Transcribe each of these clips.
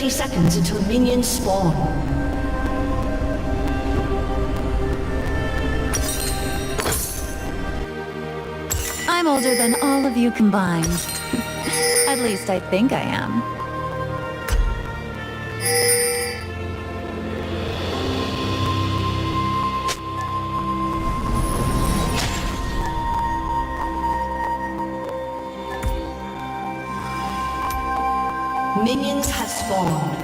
30 seconds until minions spawn. I'm older than all of you combined. At least I think I am. Minions have spawned.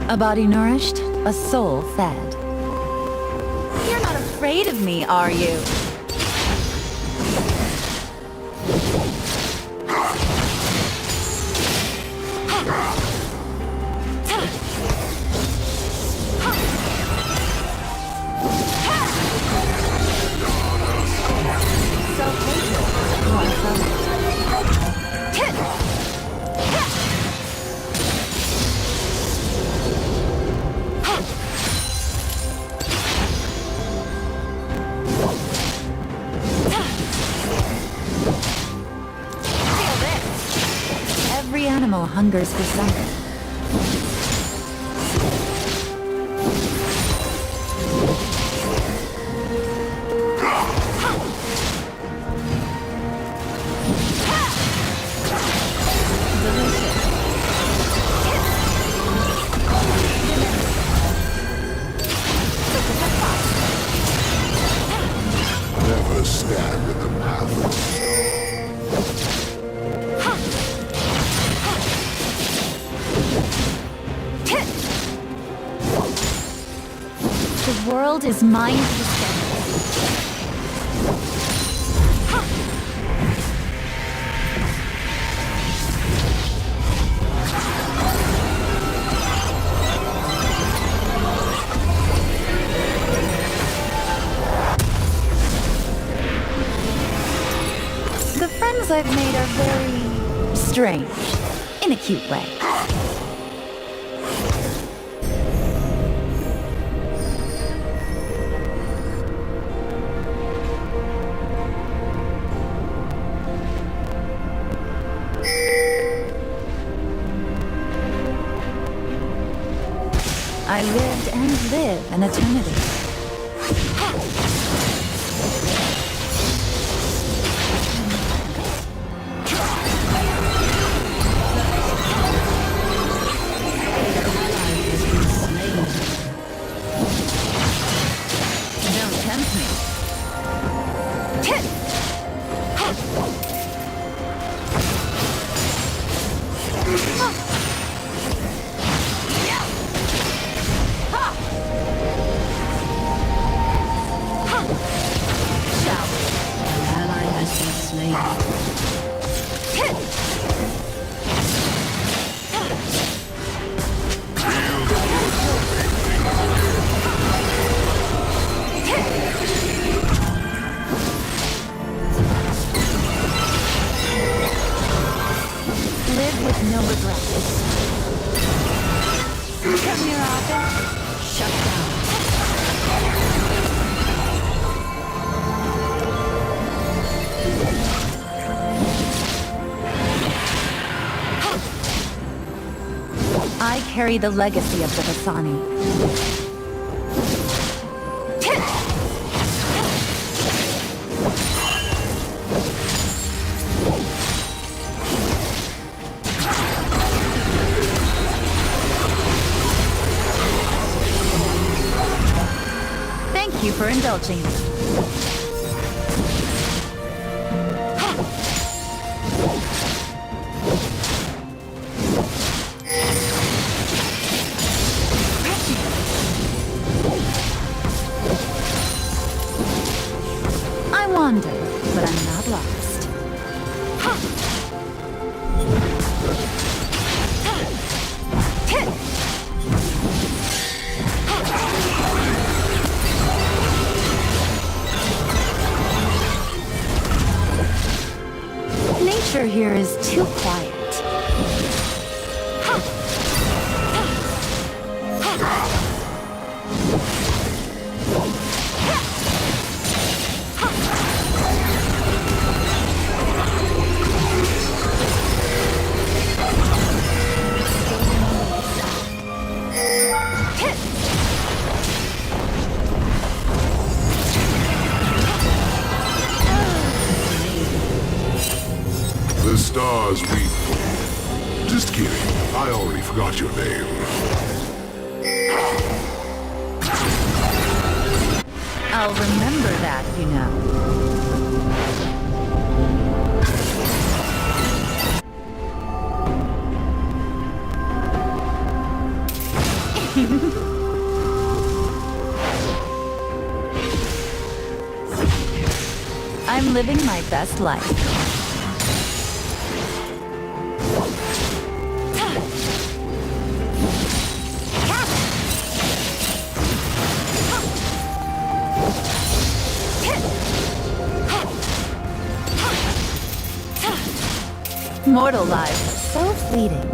A body nourished, a soul fed. You're not afraid of me, are you? Every animal hungers for something. Never stand in the path. The world is mine to defend. The friends I've made are very strange, in a cute way. I lived and live an eternity. Don't tempt me. Live with no regrets. Come here often. Shut down. I carry the legacy of the Vasani. Thank you for indulging me. quiet. The stars weep for you. Just kidding. I already forgot your name. I'll remember that, you know. I'm living my best life. Mortal lives are so fleeting.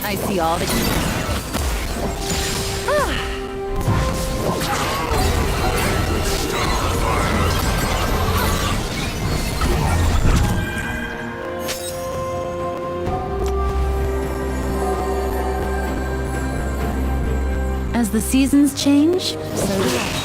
I see all the As the seasons change, so do I.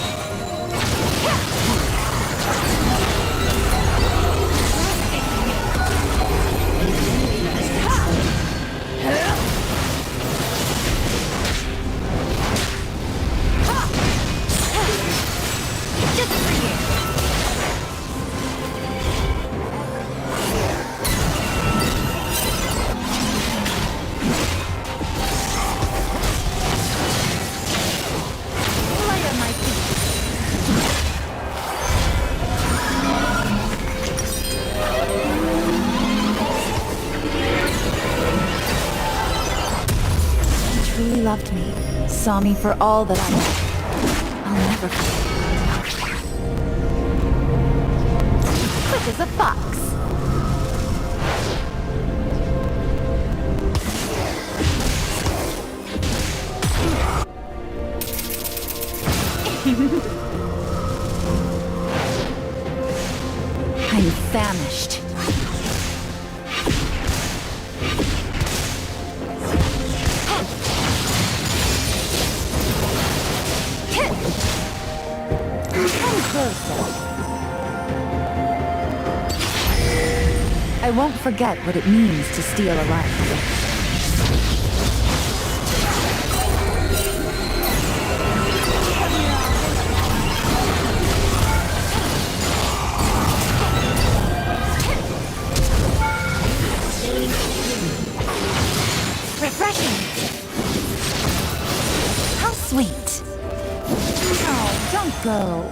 Truly loved me, saw me for all that I am. I'll never forget. Quick as a fox. I'm famished. I won't forget what it means to steal a life. Refreshing. How sweet. Oh, don't go.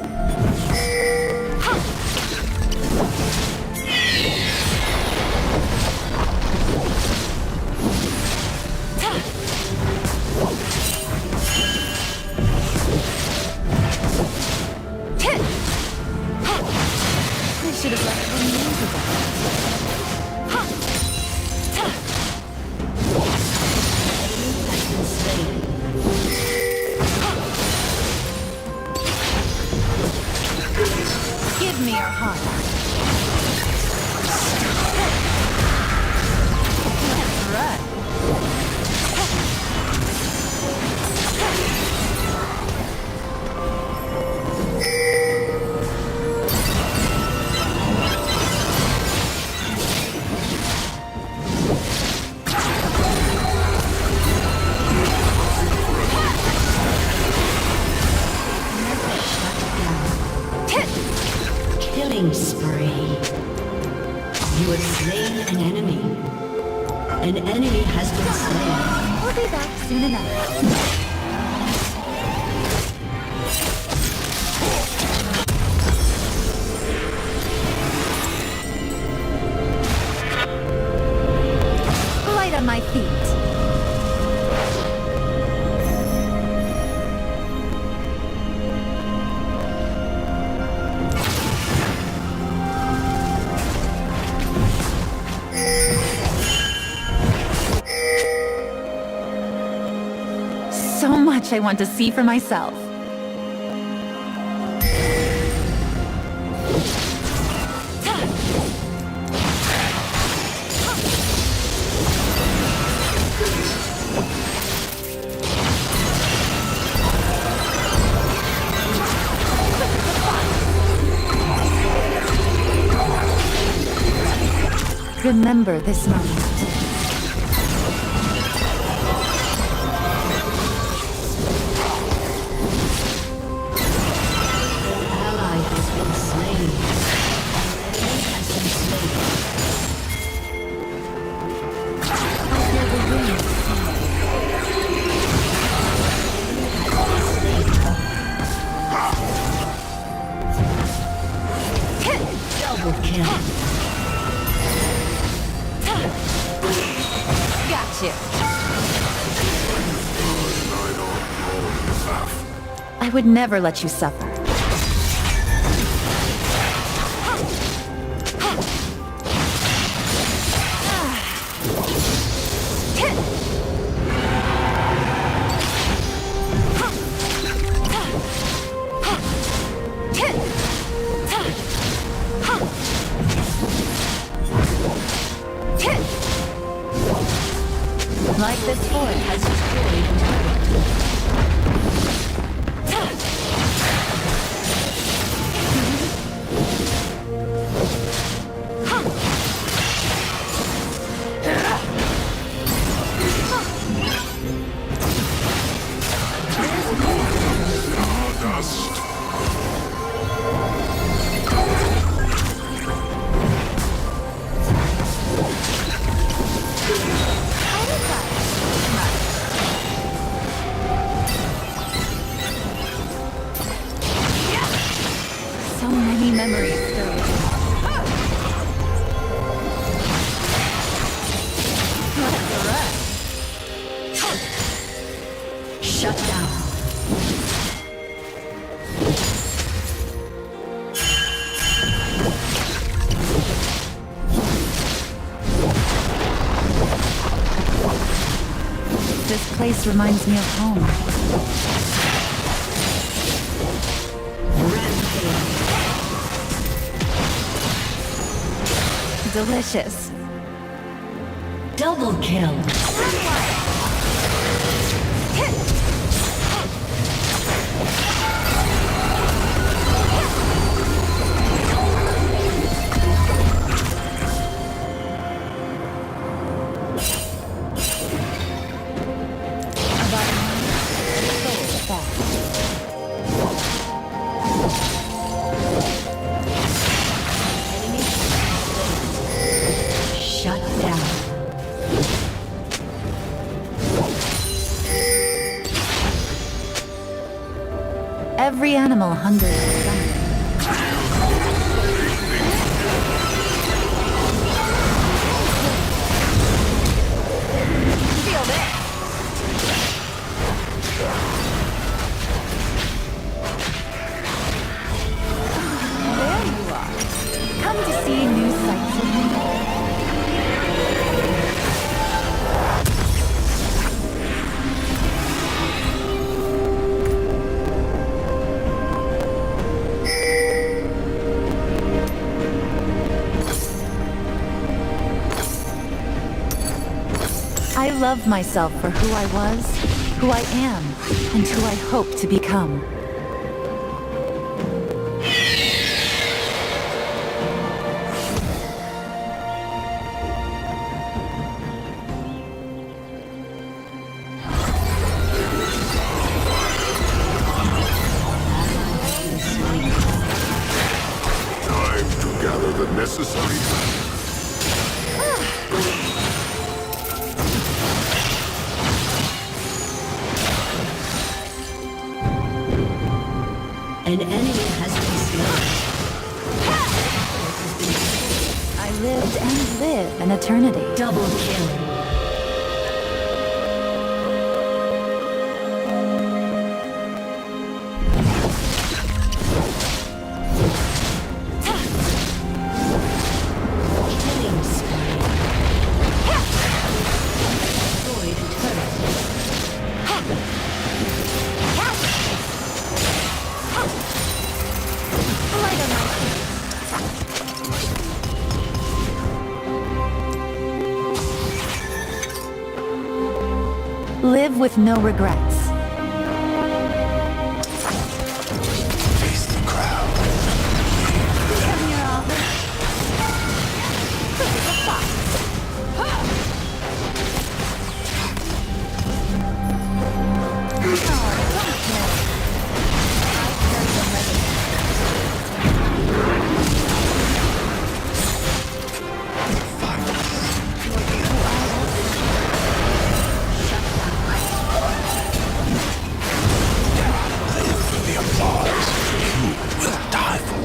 I should have left it years ago. Give me your heart. That's right. Killing spree. You have slain an enemy. An enemy has been slain. We'll be back soon enough. on my feet. So much I want to see for myself. Remember this moment. Ally has been slain. Enemy has been slain. Double kill. Got you. I would never let you suffer. Like this fort has destroyed a turret. Dust. So many memories stirred. Shut down. This place reminds me of home. Rampage. Delicious. Double kill. Shut down. Every animal hungers for something. Feel this. There you are. Come to see new sights with me. I love myself for who I was, who I am, and who I hope to become. Time to gather the necessary. An enemy has been slain. I lived and live an eternity. Double kill. Live with no regrets. Face the crowd. Come here, Arthur. Quick as a fox. Oh, don't care. I carry the money. The applause you will die for.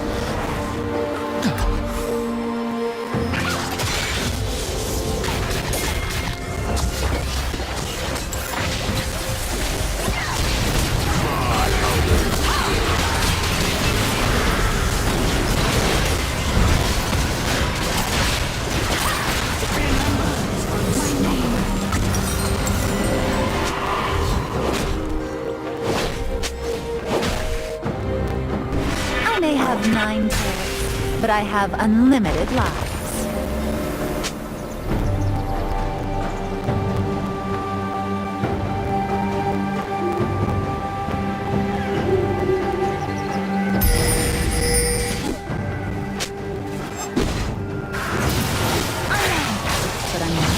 I may have 9 tails, but I have unlimited lives. But I'm not.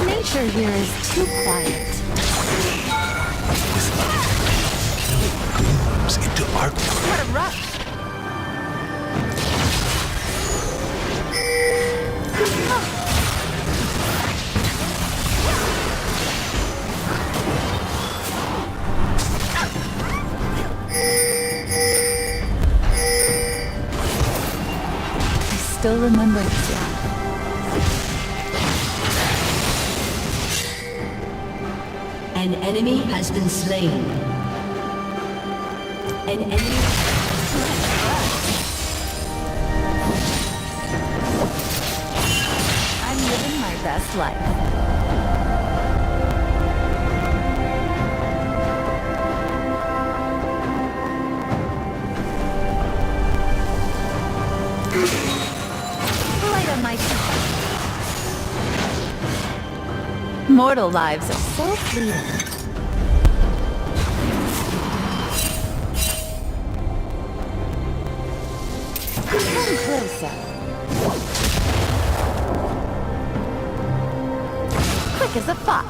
Nature here is too quiet. With love, blooms into art. What a rush! I still remember this laugh. An enemy has been slain. An enemy. I'm living my best life. Light on my feet. Mortal lives are so fleeting. Come closer. Quick as a fox.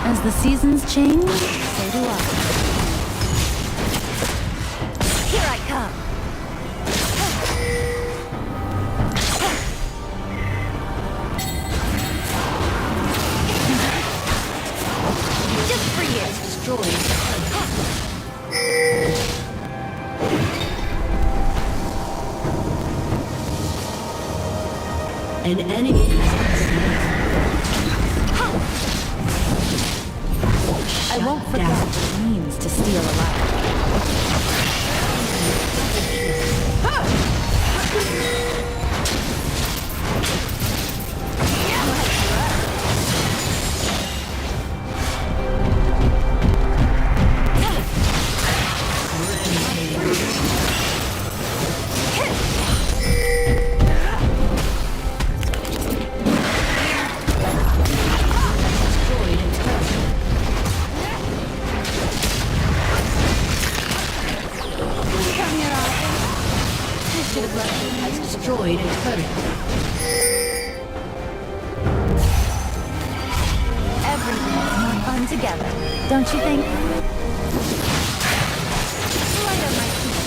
As the seasons change, so do I. Here I come. Just for you. Destroyed. An enemy has been slain. I won't forget what it means to steal a life. Destroyed a turret. Everything's more fun together, don't you think? Light on my feet.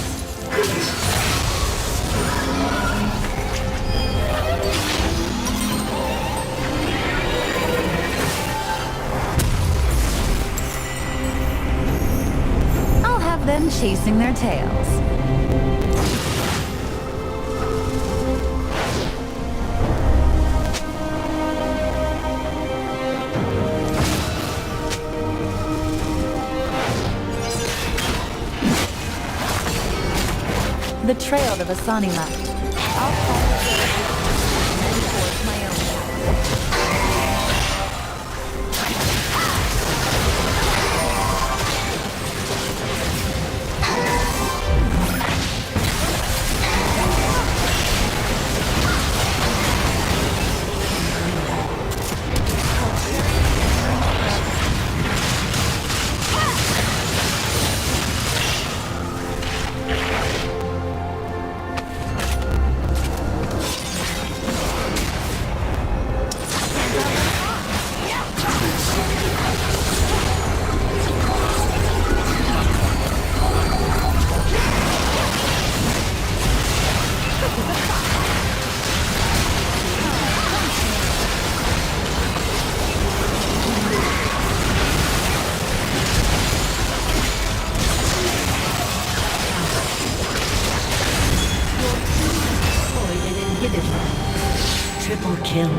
I'll have them chasing their tails. The trail to Vasani left. I'll follow it towards my own path. inhibited. Triple kill.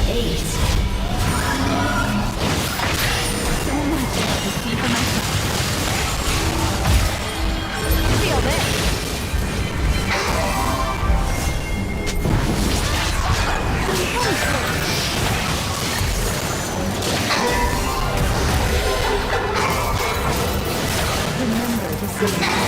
Ace. So much to see for myself. Feel this. Remember to see.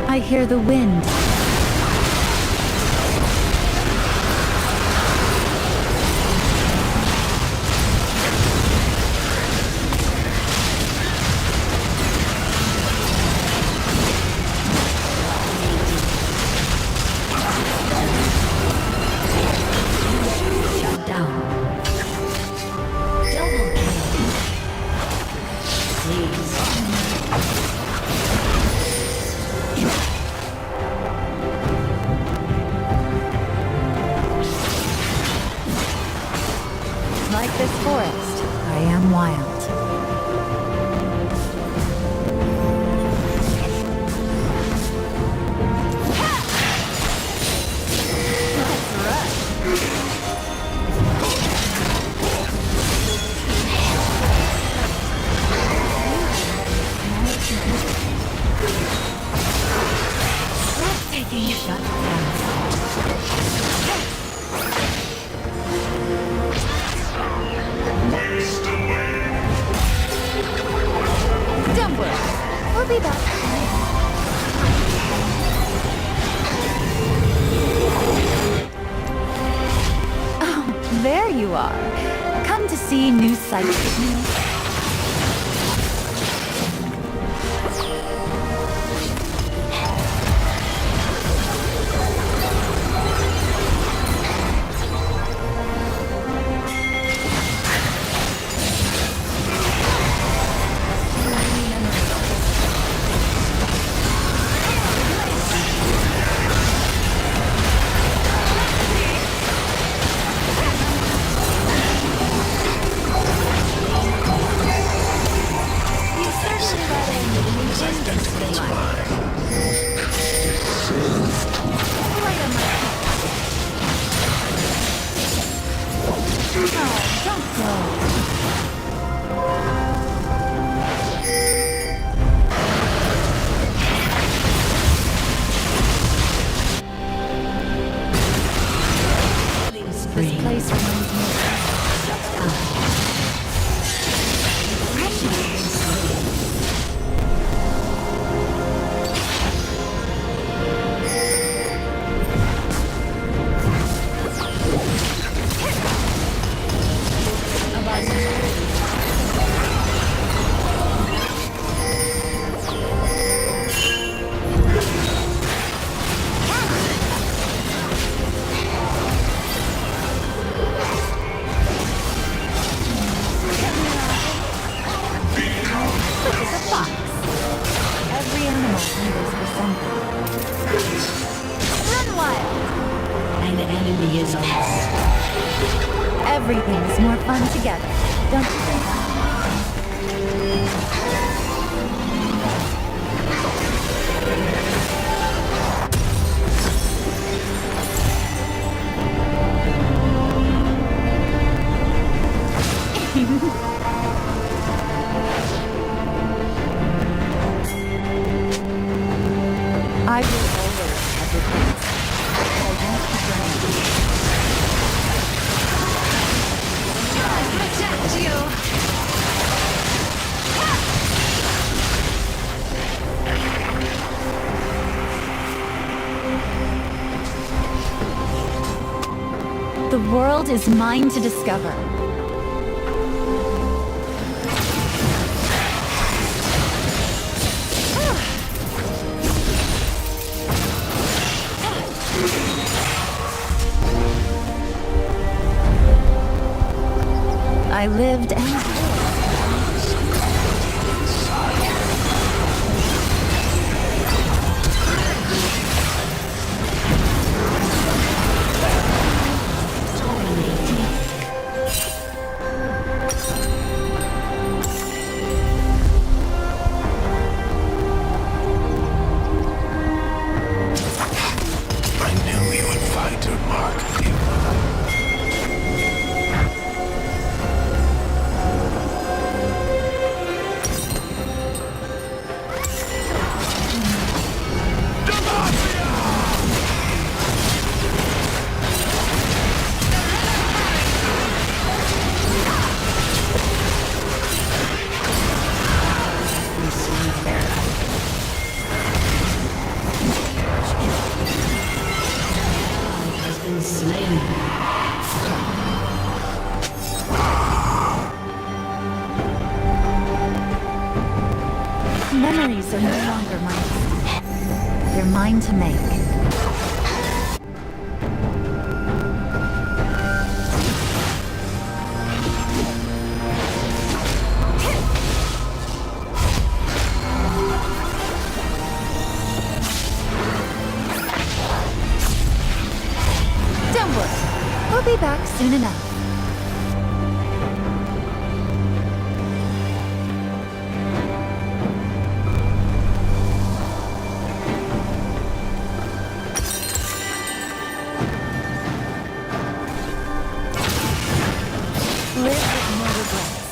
I hear the wind. Shut down. Double kill. Please. Like this forest, I am wild. Breathtaking. Shut down. Don't worry, we'll be back. Oh, there you are. Come to see new sights with me. This place reminds me An enemy is lost. everything's more fun together, don't you think? I will always have your place. I won't be world is mine to discover. I lived and lived. I knew you would find your mark. Has been slain. Memories are no longer mine. They're mine to make. Don't worry. We'll be back soon enough. Live with no regrets.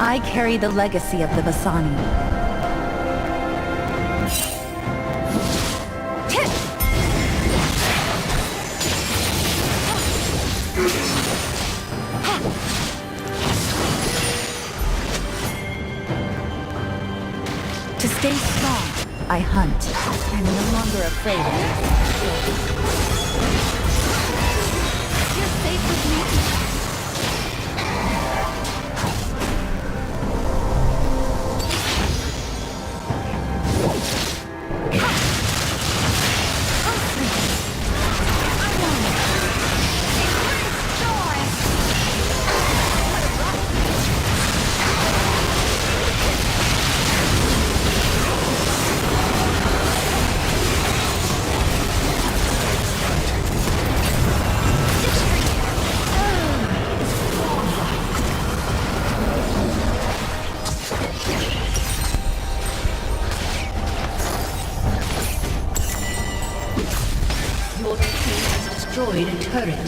I carry the legacy of the Bassani. To stay strong, I hunt. I'm no longer afraid of it. You're safe with me. Your team has destroyed a turret.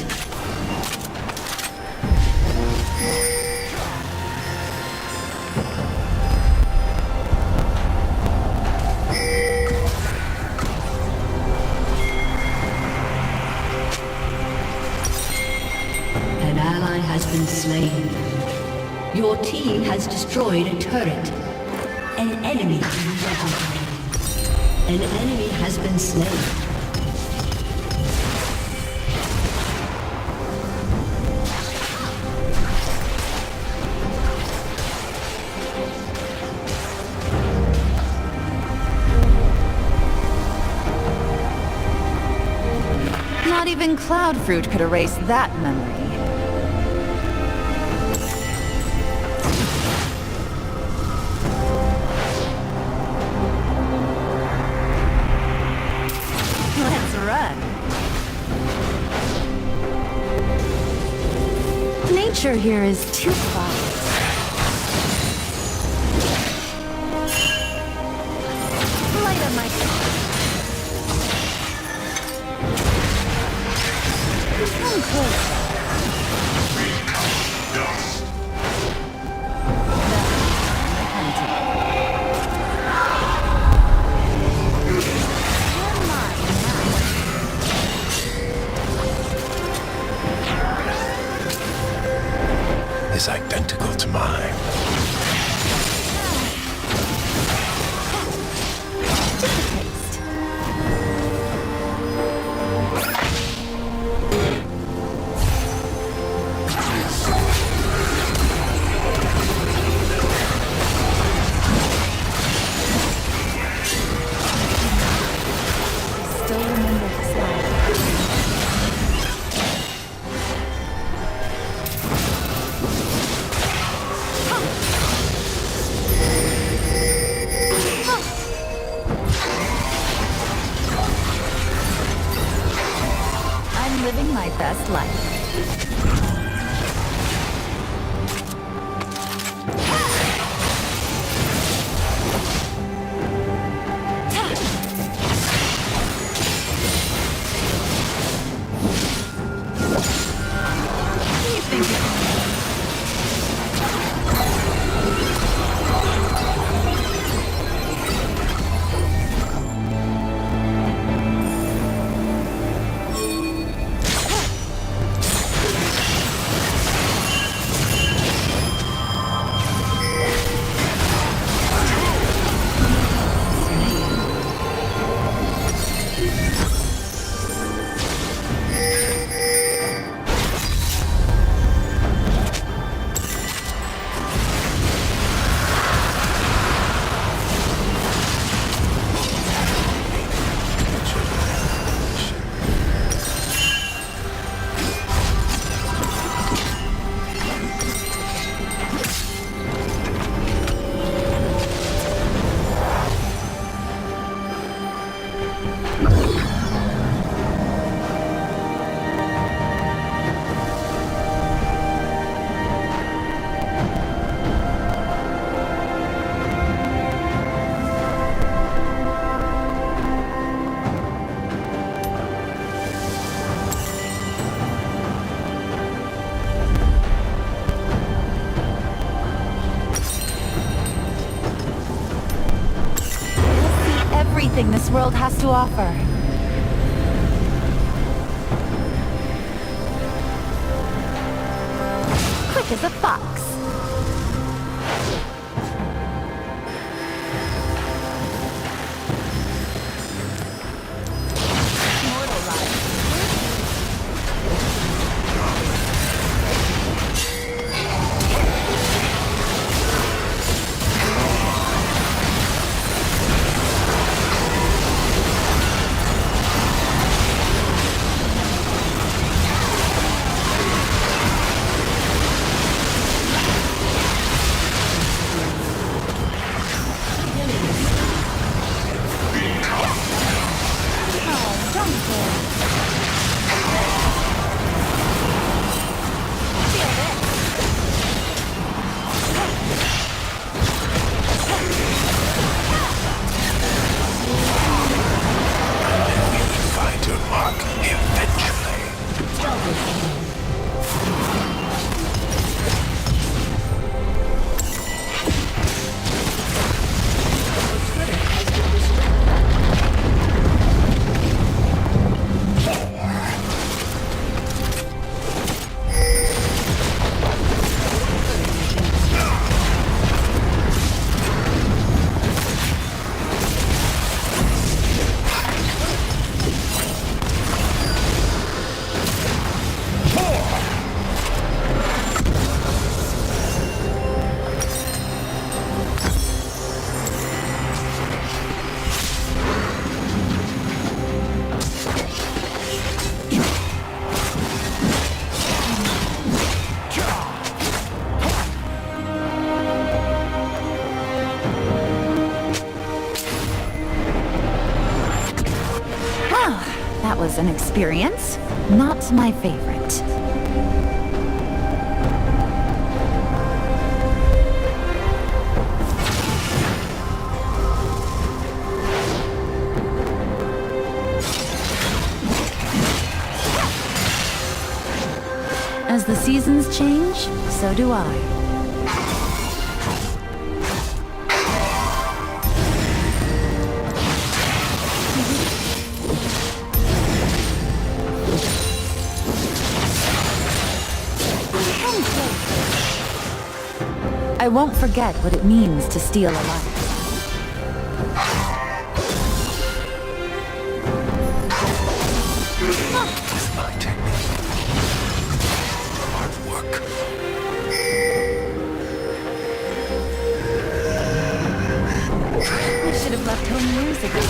An ally has been slain. Your team has destroyed a turret. An enemy legendary. An enemy has been slain. Not even Cloud Fruit could erase that memory. Let's run. Nature here is too fast. Light on my Come close. Dust. everything this world has to offer. Quick as a fox. That was an experience. Not my favorite. As the seasons change, so do I. I won't forget what it means to steal a life. It's my technique. Hard work. I should have left home years ago.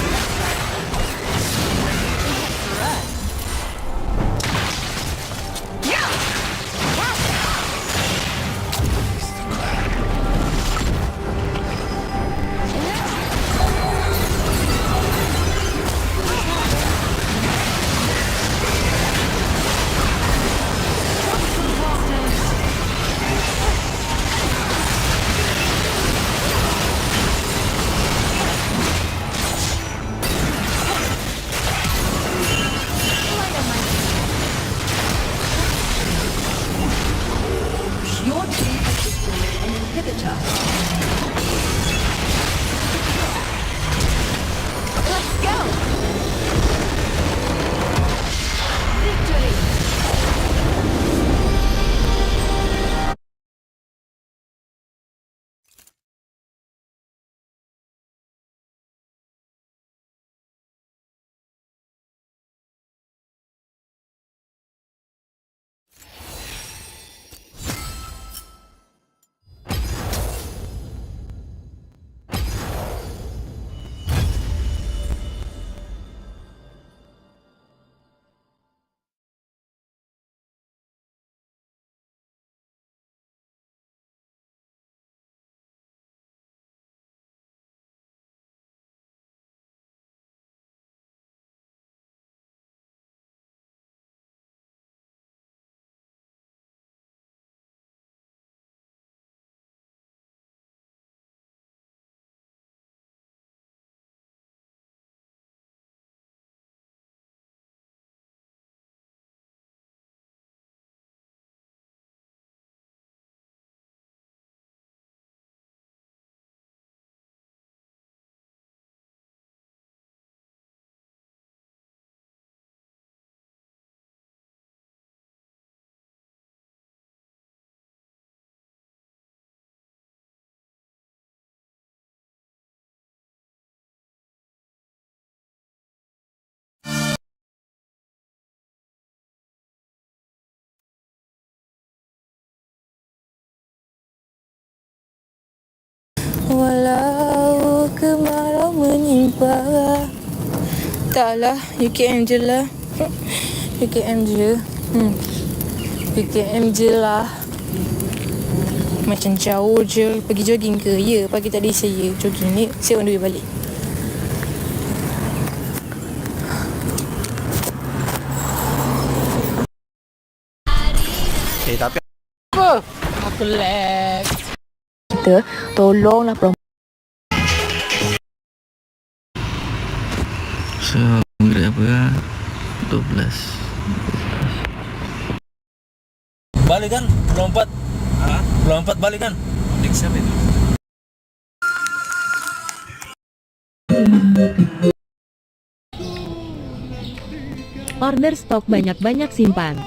Your team has destroyed an inhibitor. Let's go! Victory! Tak lah, UKM je lah. UKM je. UKM je lah. Macam jauh je. Pergi jogging ke? Ya, pagi tadi saya jogging ni. Saya on the way balik. Tapi Apa? Aku lag. Kita tolonglah perempuan. so grade apa lah 12. Balik kan? Lompat. Lompat balik kan? Siapa itu? Order stok banyak-banyak simpan.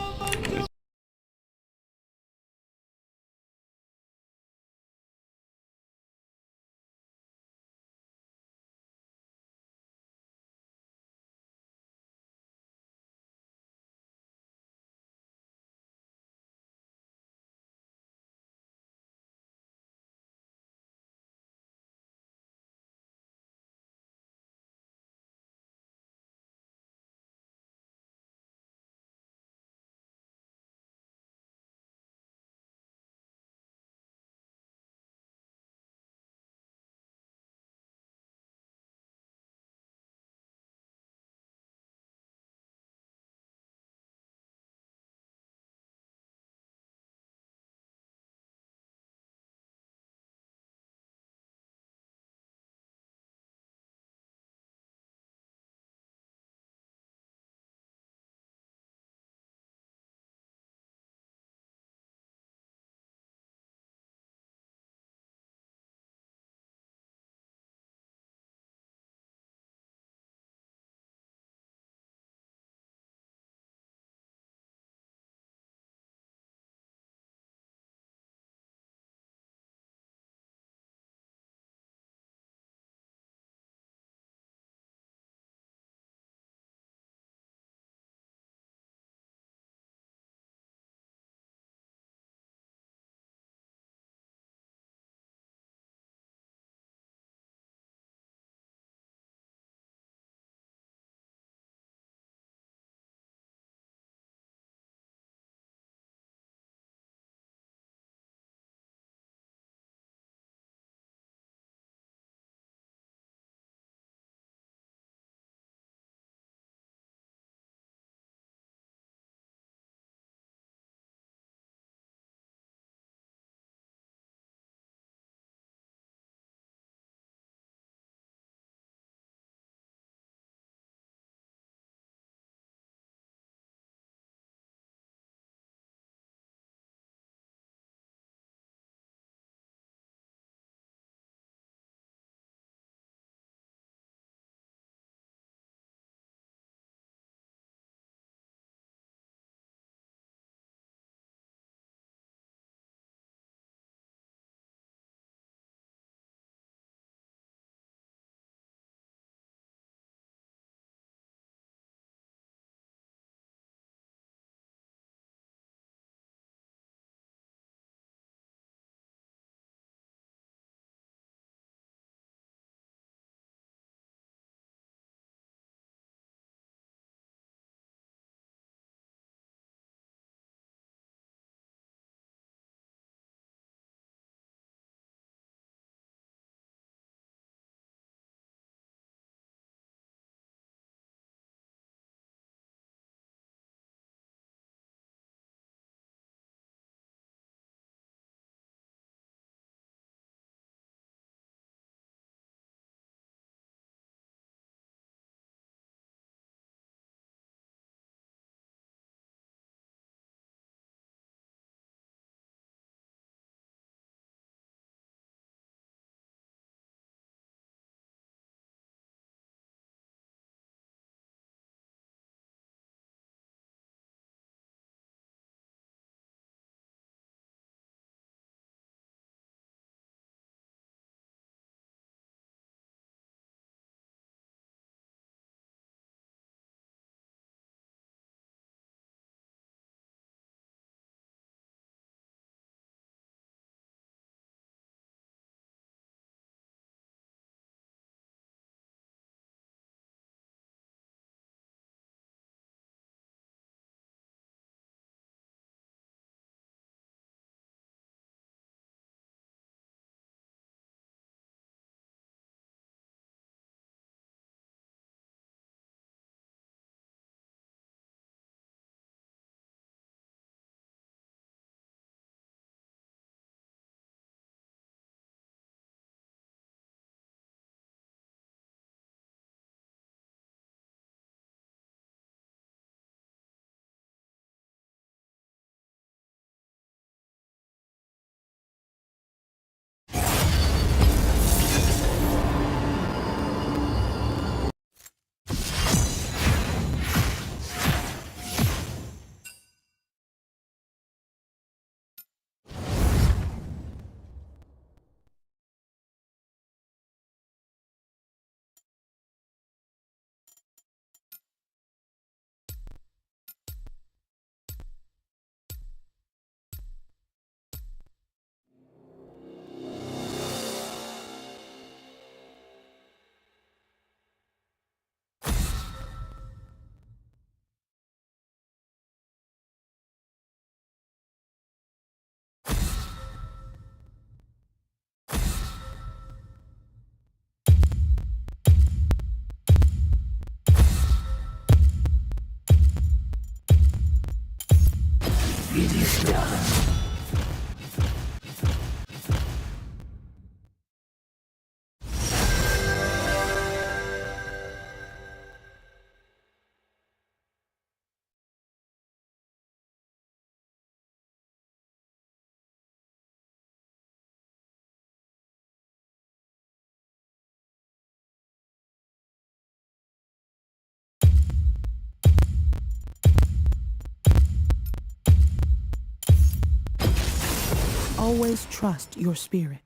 always trust your spirit.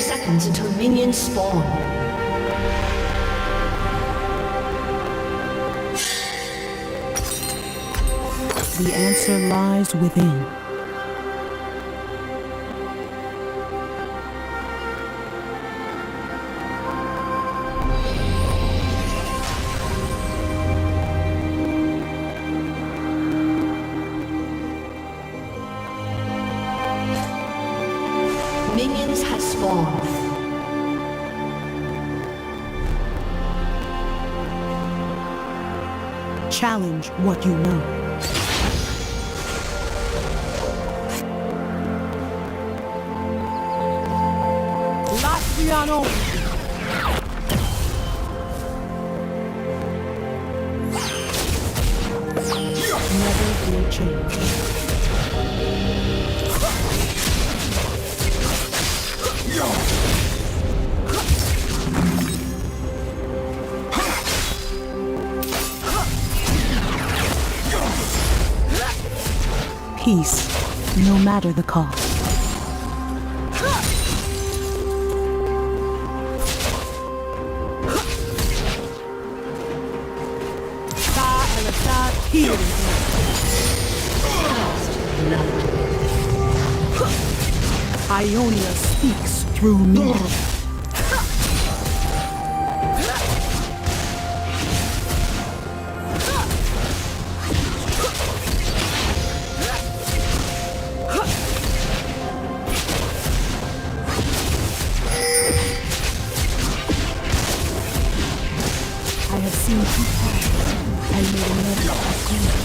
Seconds until minions spawn. The answer lies within. Minions have spawned. Challenge what you know. Latviano. Never will change. Peace, no matter the cost. Ionia speaks through me. I have seen two paths and made another agreement.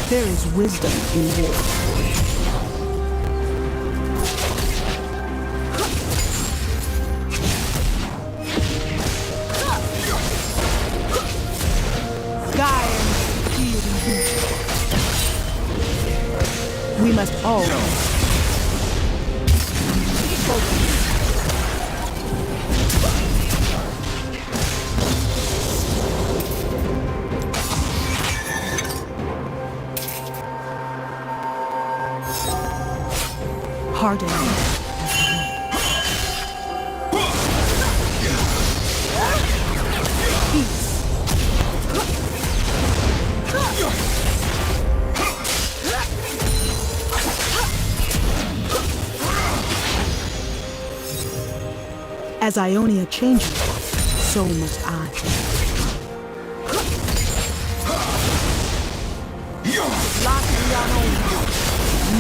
There is wisdom in war. We must all harden. As Ionia changes, so must I.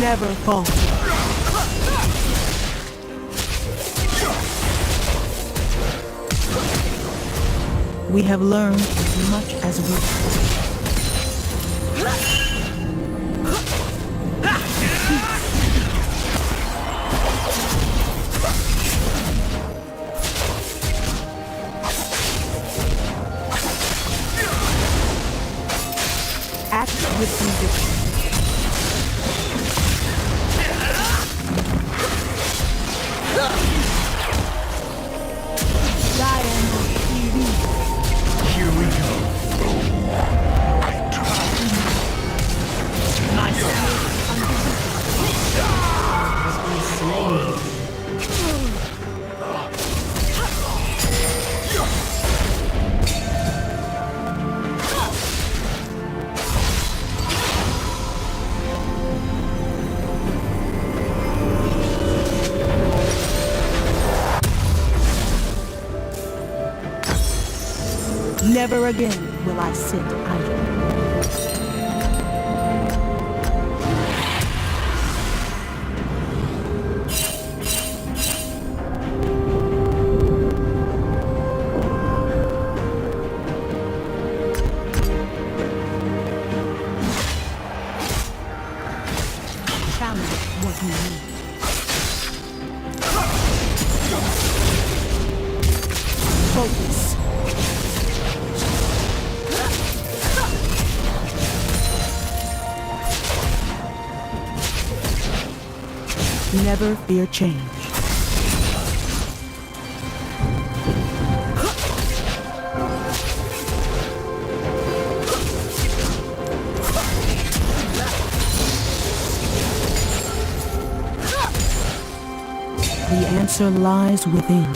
Never fall. We have learned as much as we can. Act with conviction. Here we go. Never again will I sit idle. Challenge what you need. Focus. Never fear change. answer lies within.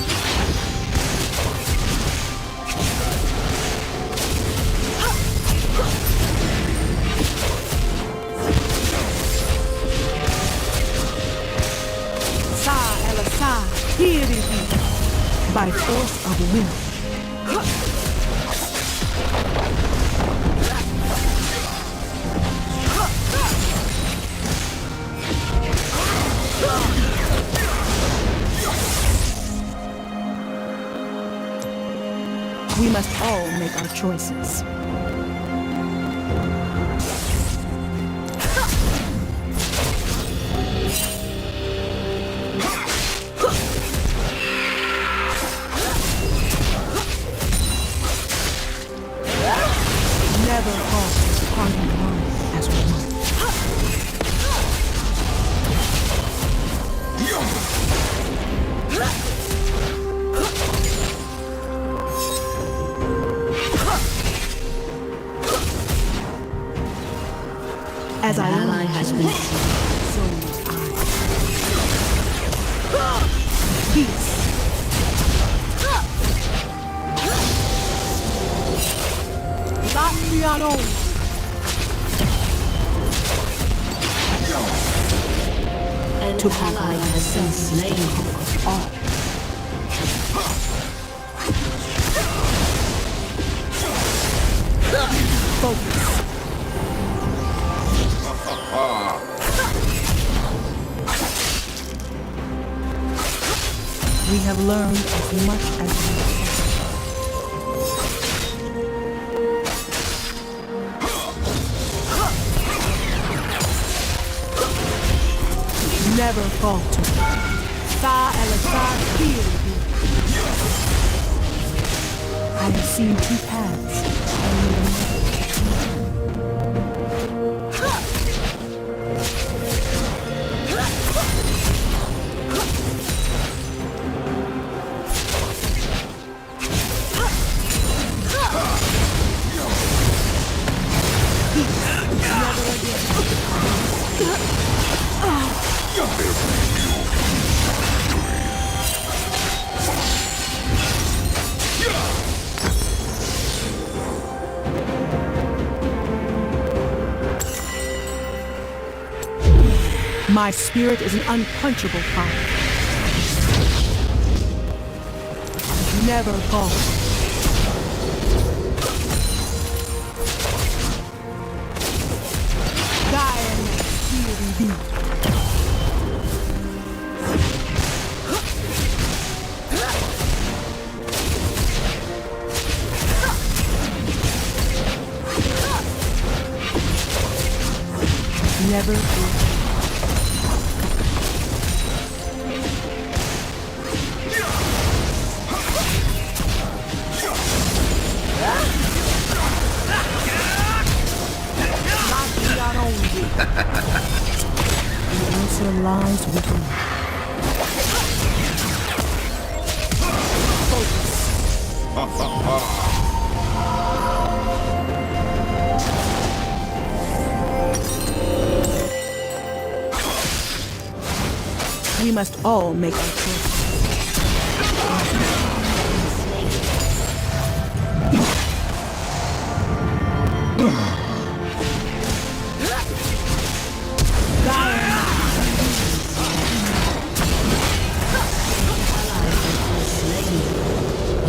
Here it is, by force of will. We must all make our choices. Never halt, parting one as one. As An I ally has been so I. Peace. Latviano. An ally has been slain. All. Focus. We have learned as much as we can. Never falter. Sa Elasar here. I have seen two paths. My spirit is an unquenchable fire. Never fall. Never fall. The answer lies within. We must all make our choices.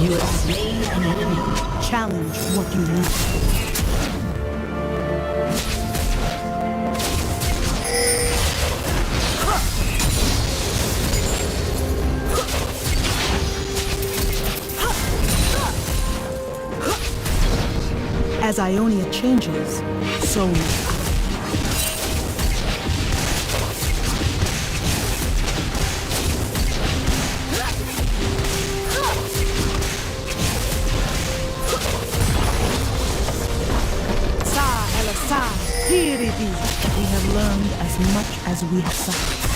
You have slain an enemy. Challenge what you want. As Ionia changes, so must I. Here it is. We have learned as much as we have suffered.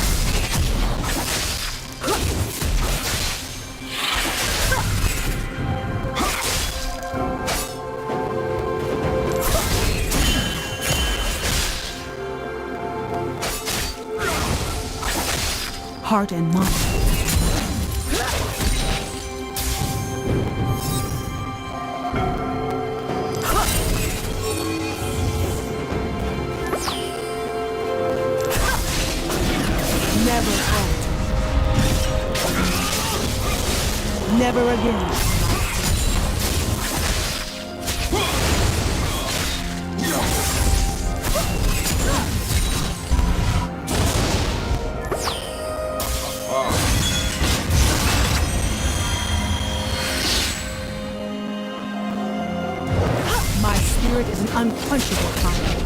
Heart and mind. Never again. My spirit is an unquenchable fire.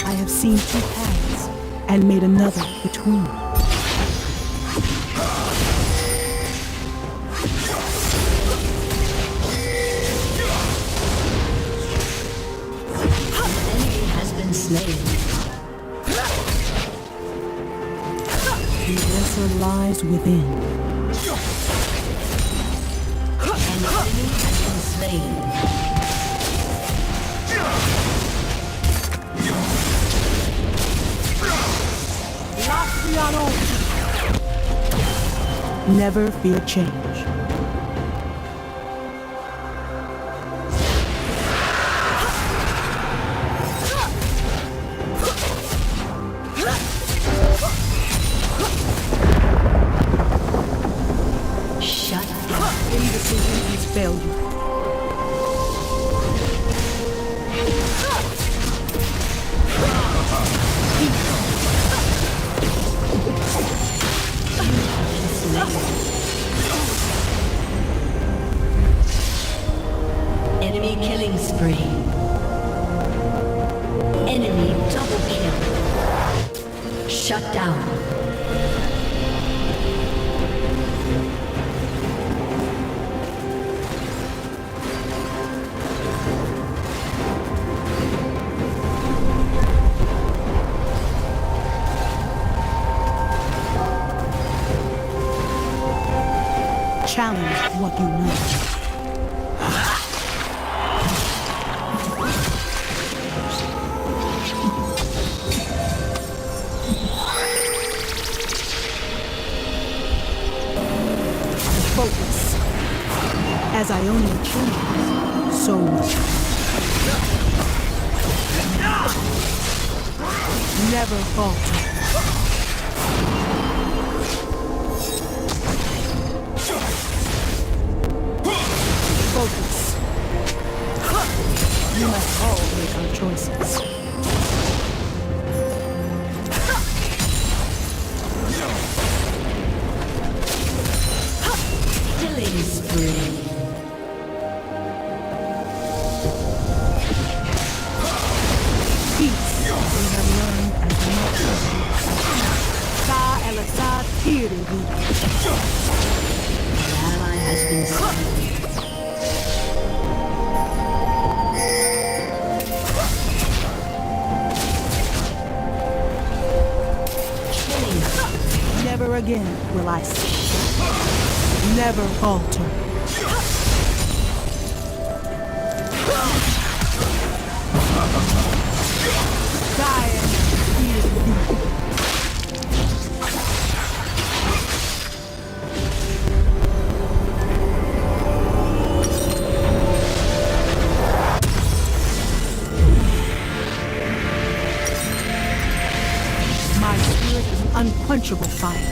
I have seen two paths and made another between. Enemy has been slain. The answer lies within. An enemy has been slain. Never fear change. Shut down. Indecision is failure. Enemy killing spree. Enemy double kill. Shut down. Challenge what you know. Focus. As I only choose, so much. Never falter. Focus. We must all make our choices. Killing spree. Peace. We have learned as much as you. Sa el Assad Tiridi. An ally has been slain. Never again will I cease. Never falter. My spirit is an unquenchable fire.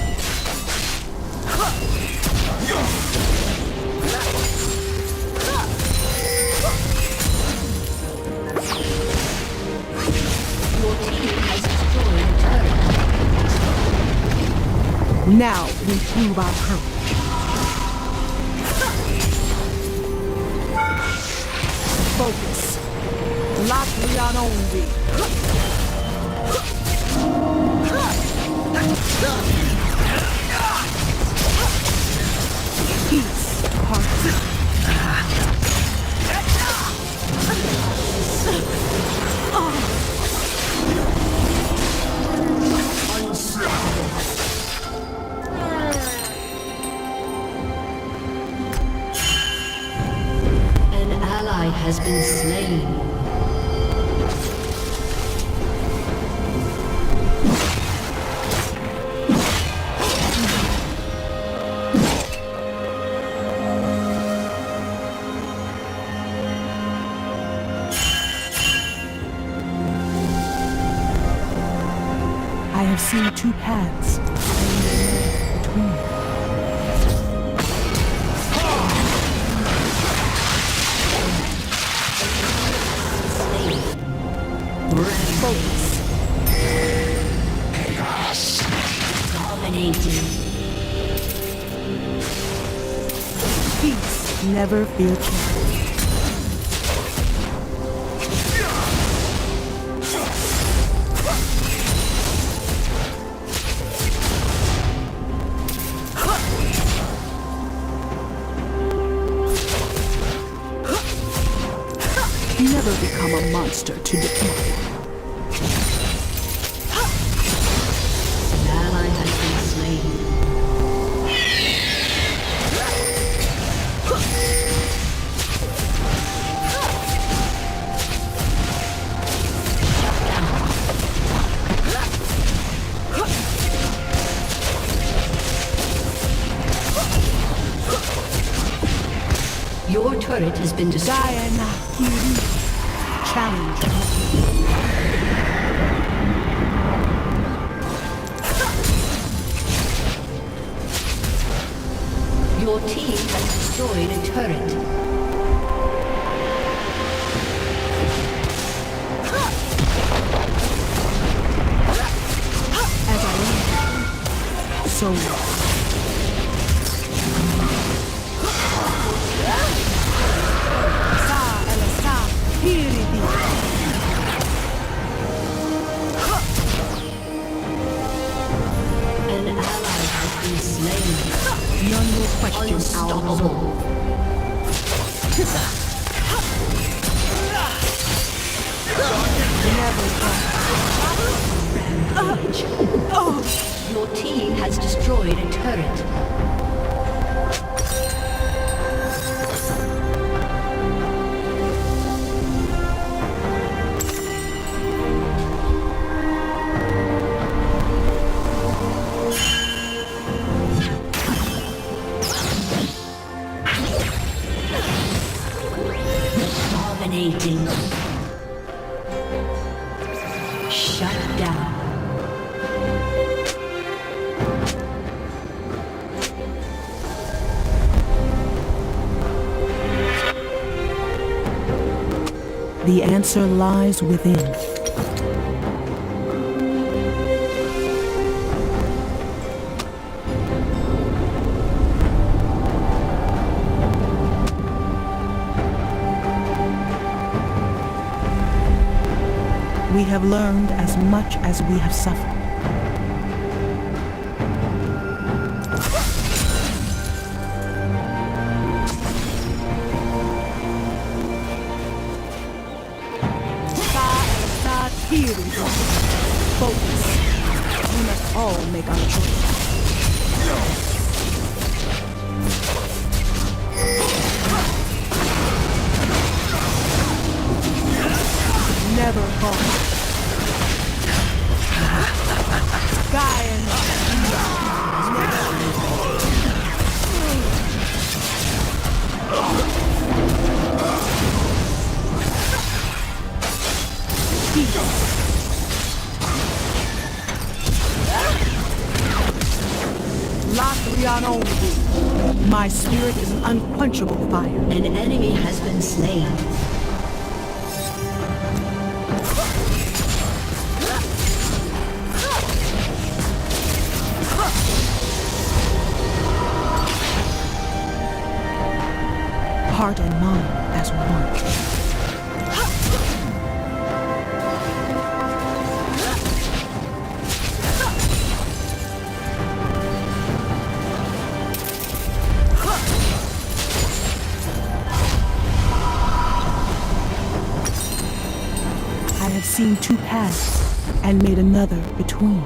Your team has destroyed a turret. Now we prove our courage. Focus. Latvian only. Peace, heart. An ally has been slain. I have seen two paths. Between. Focus. Dominating. Peace, never fear change. Never become a monster to defeat. An ally has been slain. Your turret has been destroyed. Diana Kiri. Challenge. Your team has destroyed a turret. As I live, so Sa Elasa Hiridi. An ally has been slain. None will question our Unstoppable. Never Rampage. Your team has destroyed a turret. Dominating. Shut down. The answer lies within. We have learned as much as we have suffered. Focus. We must all make our choice. Never fall. Guy Latriano, my spirit is an unquenchable fire. An enemy has been slain. Heart and mind as one. I have seen two paths and made another between.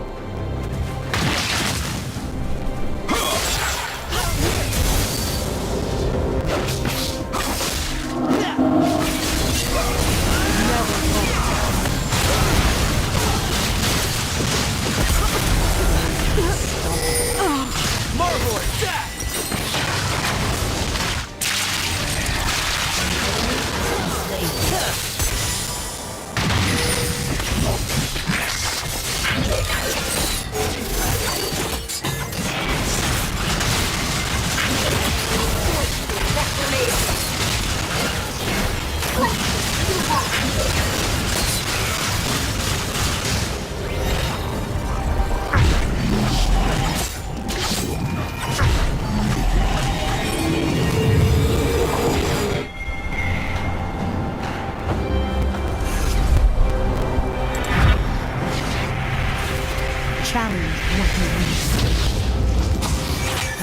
challenge what you wish.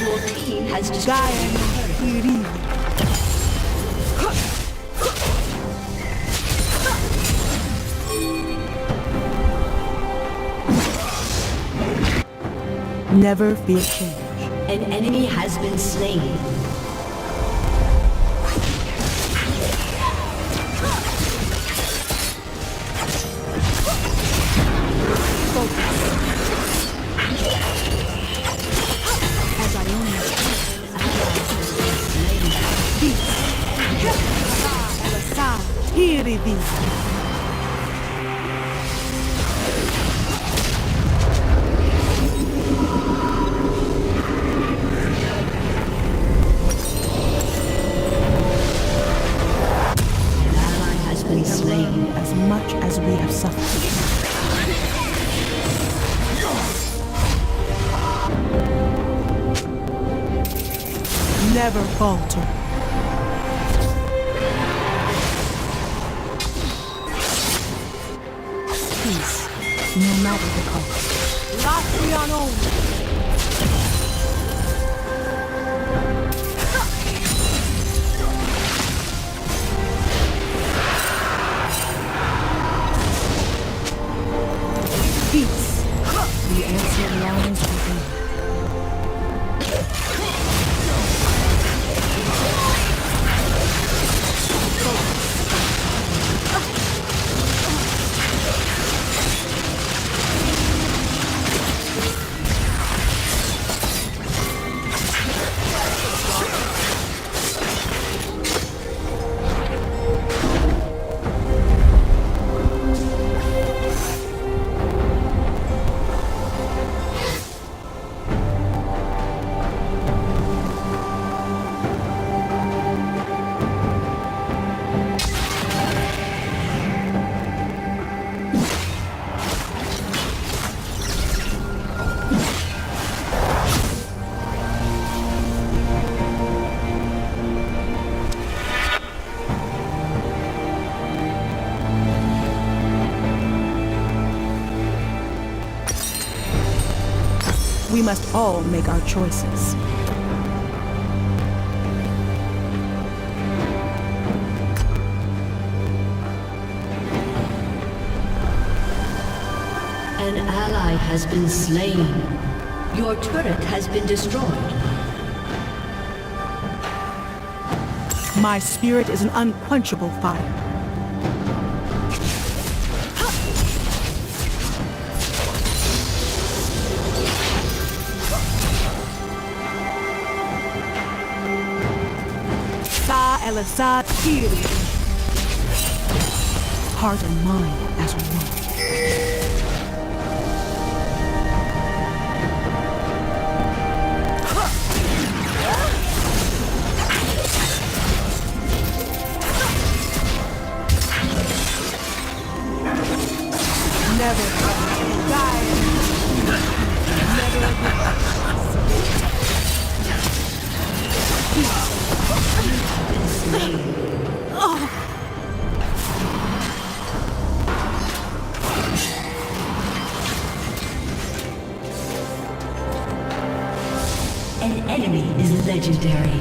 Your team has destroyed Gaia Iri. Never fear change. an enemy has been slain. As I only Here it is. As much as we have suffered. Never falter. Peace, no matter the cost. Latvian only. Peace. The answer lies within. We must all make our choices. An ally has been slain. Your turret has been destroyed. My spirit is an unquenchable fire. Elisad here. Heart and mind as one. Never die. Never An enemy is legendary.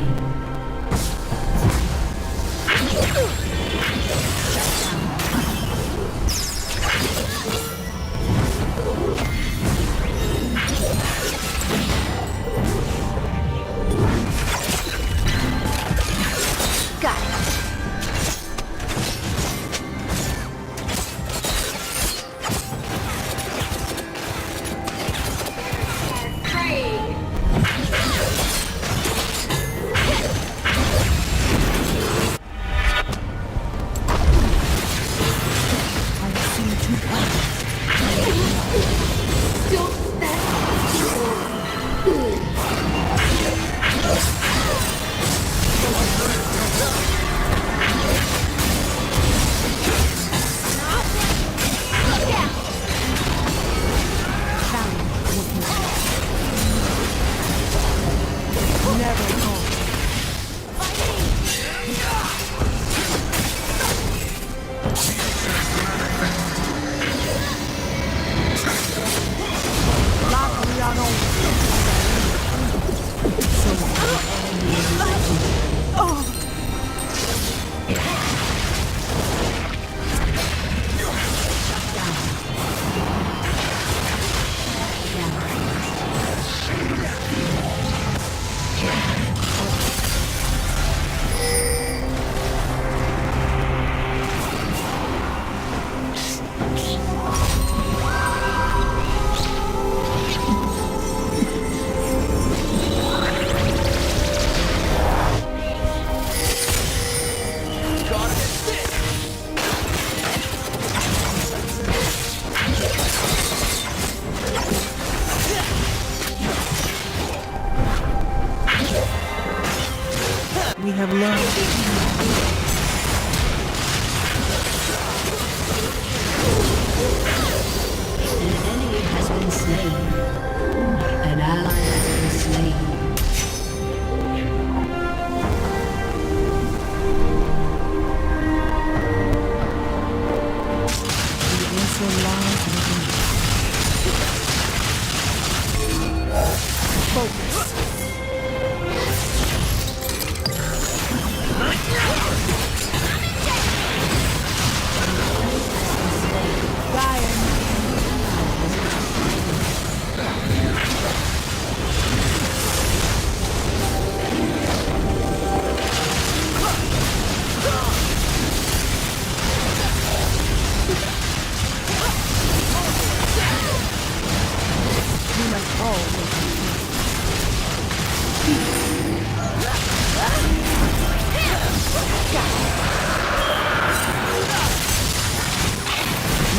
have learned. An enemy has been slain. An ally has been slain. The answer lies within. Focus.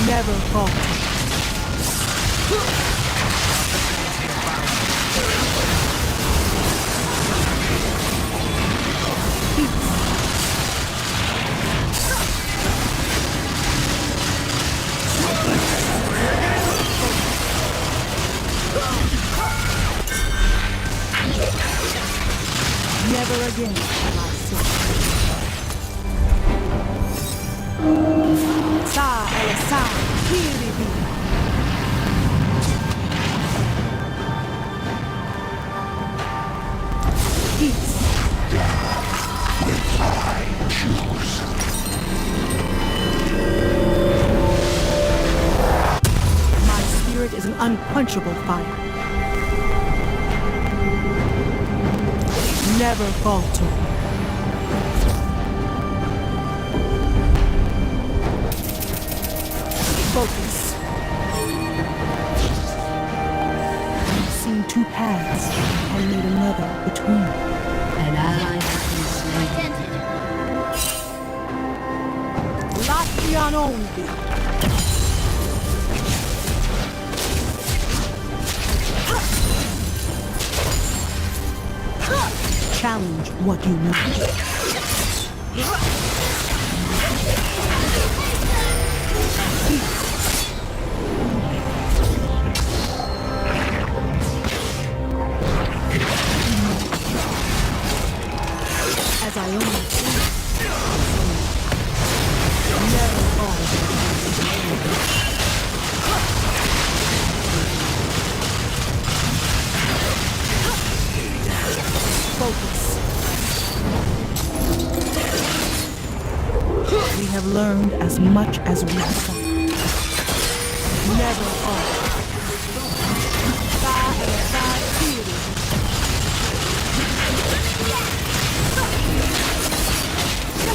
Never fall. Never again shall I sit. Sa el sa, kiribi. Peace. My spirit is an unquenchable fire. Never falter. Focus. I've seen two paths and made another between. An ally has been slain. Latvian only. Challenge what you know. As I only see, never fall. Focus. We have learned as much as we have done. Never fall.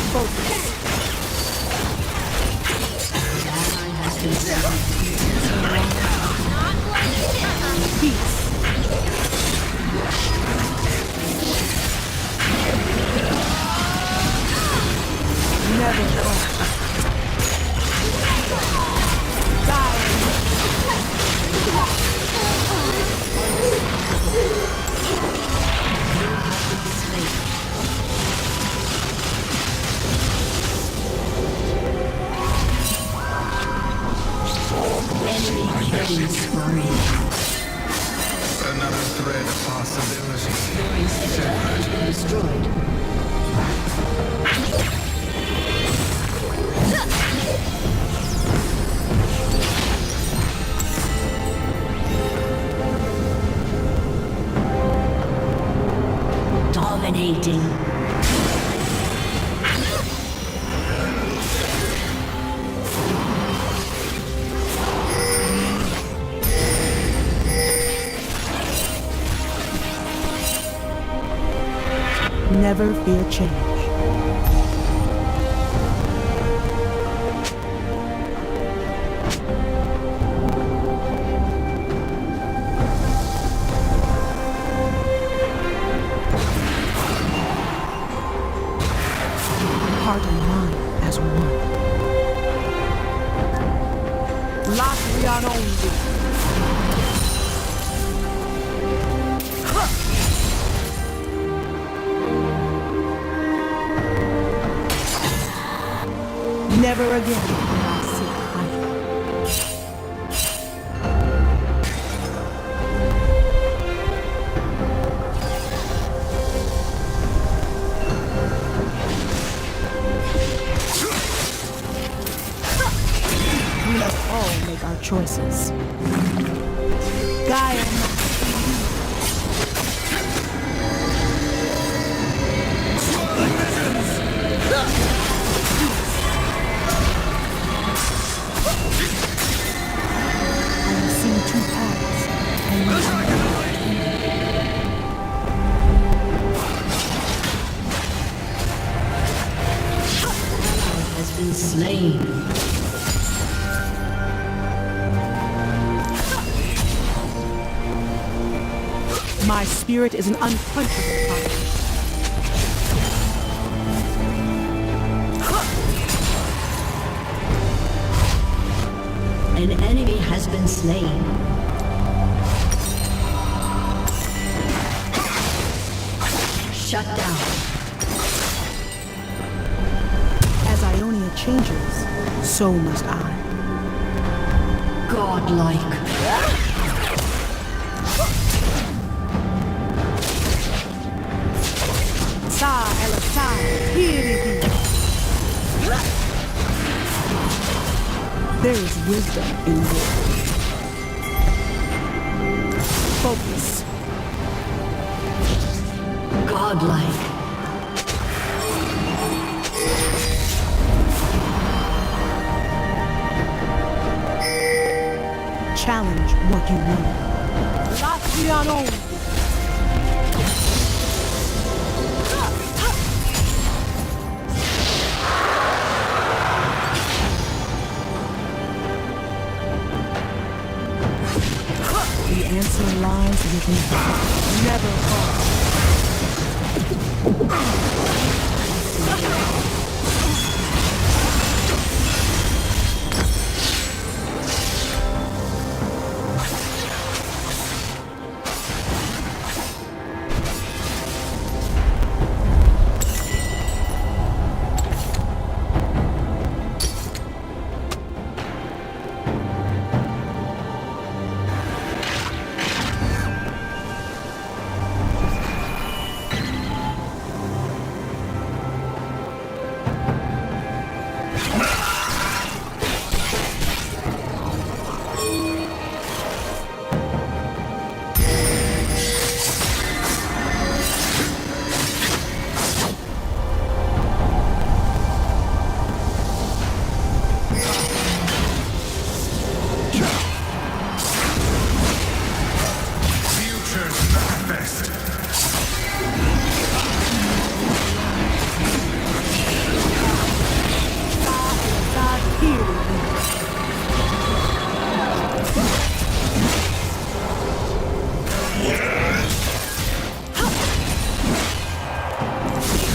Focus. An ally has been slain. Peace. Never fall. Killing spree. Another thread of possibility. Destroyed. Dominating. Never fear change. Heart and mind as one. Latvian only. Never again will I seek fight. We must all make our choices. Gaia I have seen two paths, and Has been slain. my spirit is an unquenchable fire. An enemy has been slain. Shut down. As Ionia changes, so must I. Godlike. Sa Elasai, Hiridi. There is wisdom in war. Focus. Godlike. Challenge what you know. Latviano. The answer lies within. Never fall.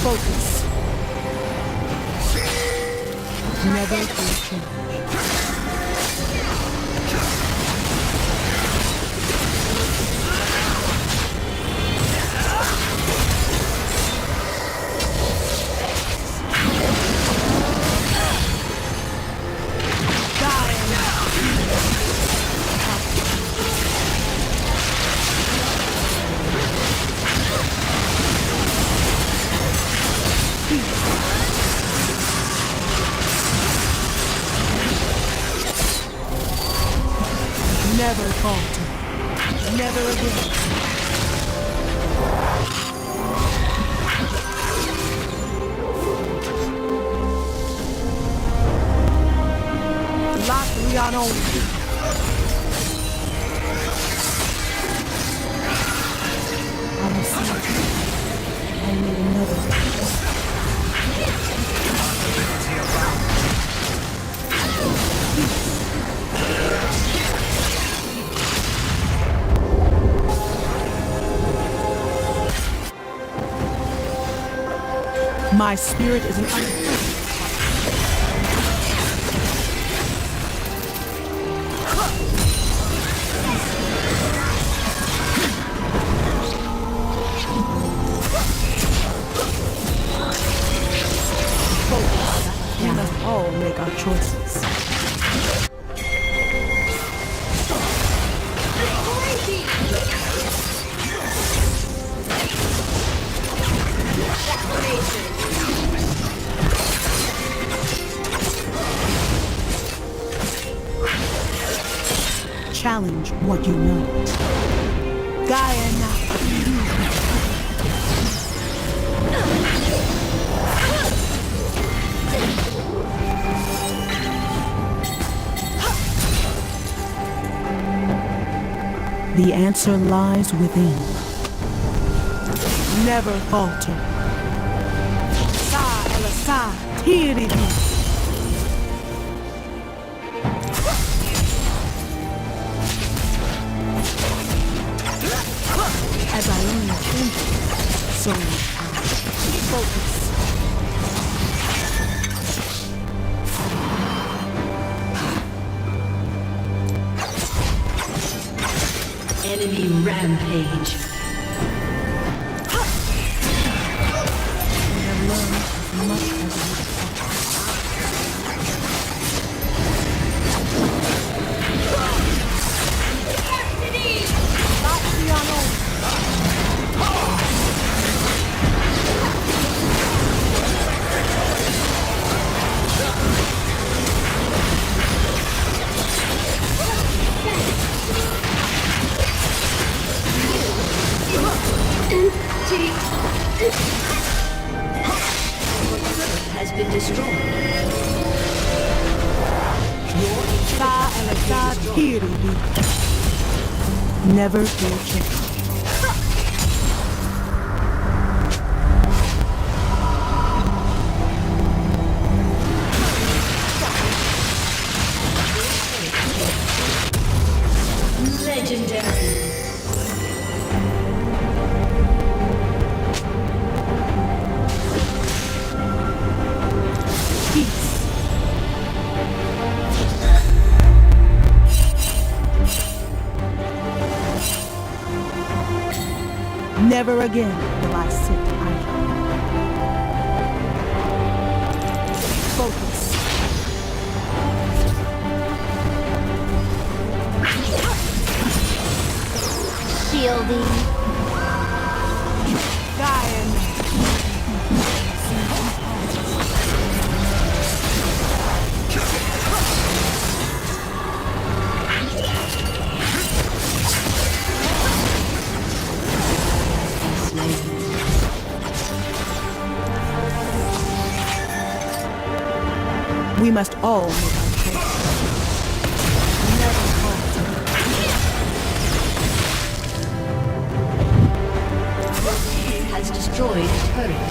Focus. Never feel change. Never falter. Never again. Latviano. I will see. I need another. My spirit is an we must all make our Challenge what you know. Gaia now. The answer lies within. Never falter. Sa el sa tiridi. As I only think, so I focus. Enemy rampage. I have learned as much as I have. Has been destroyed. Sa el sa tiridi. Never fear change. Legendary. Never again will I sit idle. Focus. Shielding. Gaia. We must all make our choice. Never falter. Your team has destroyed a turret.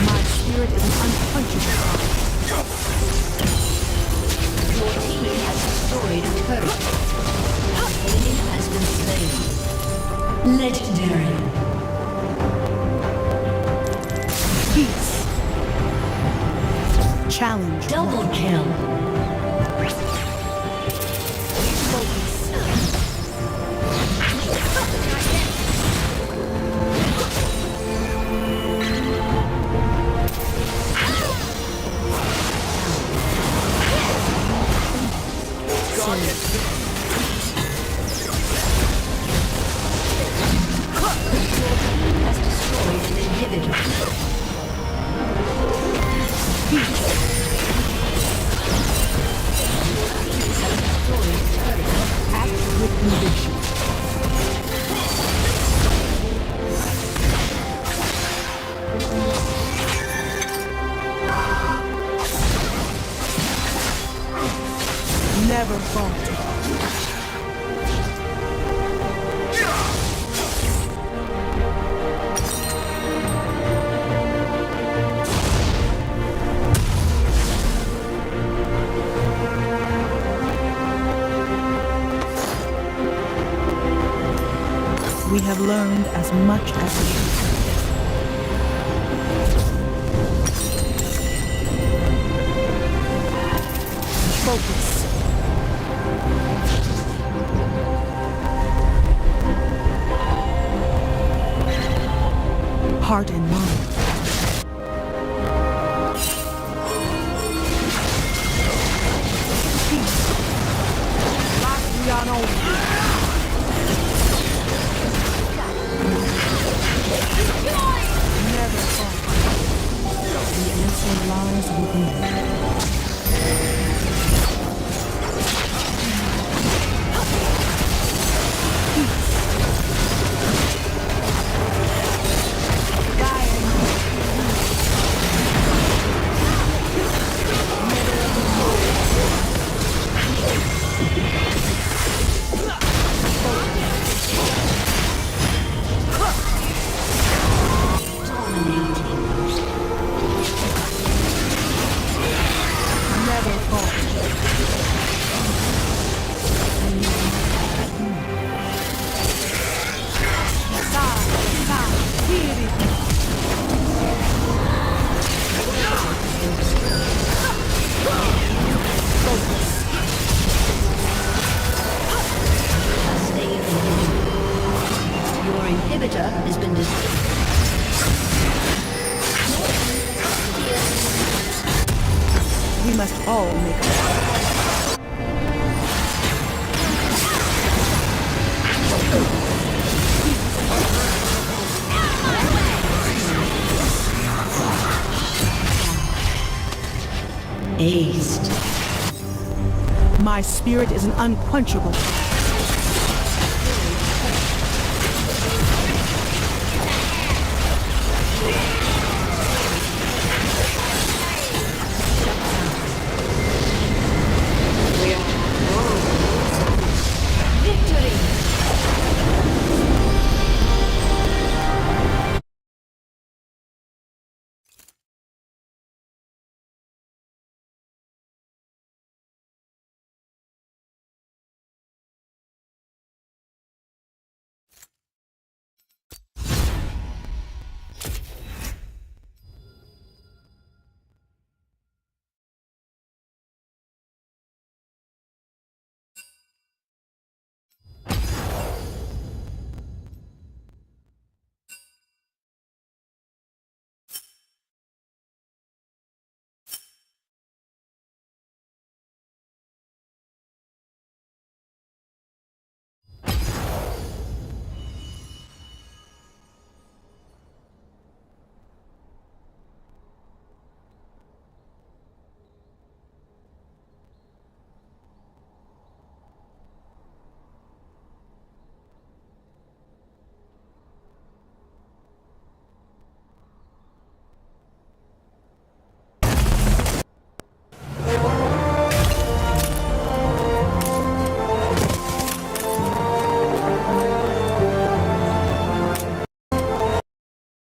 My spirit is an unquenchable. Your team has destroyed a turret. Enemy has been slain. Legendary. Peace. Challenge. Double kill. Focus. Has destroyed an inhibitor. Act with conviction. Never falter. We have learned as much as we can. Focus. Heart and mind. Peace. Latriano. inhibitor has been destroyed. We must all make a Aced. My spirit is an unquenchable.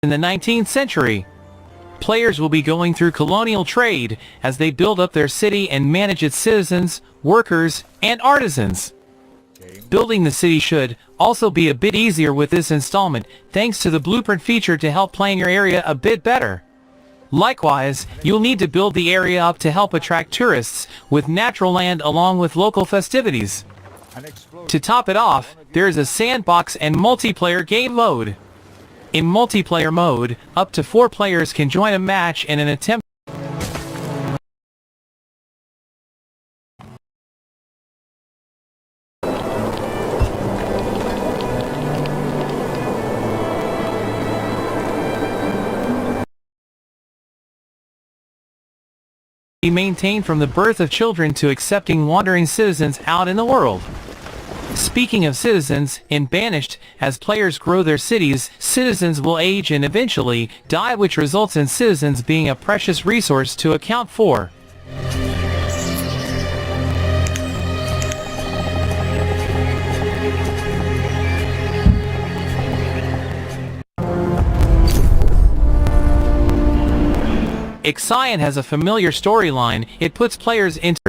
In the 19th century, players will be going through colonial trade as they build up their city and manage its citizens, workers, and artisans. Building the city should also be a bit easier with this installment thanks to the blueprint feature to help plan your area a bit better. Likewise, you'll need to build the area up to help attract tourists with natural land along with local festivities. To top it off, there is a sandbox and multiplayer game mode. In multiplayer mode, up to 4 players can join a match in an attempt be maintained from the birth of children to accepting wandering citizens out in the world. Speaking of citizens, in Banished, as players grow their cities, citizens will age and eventually die, which results in citizens being a precious resource to account for. Ixion has a familiar storyline. It puts players into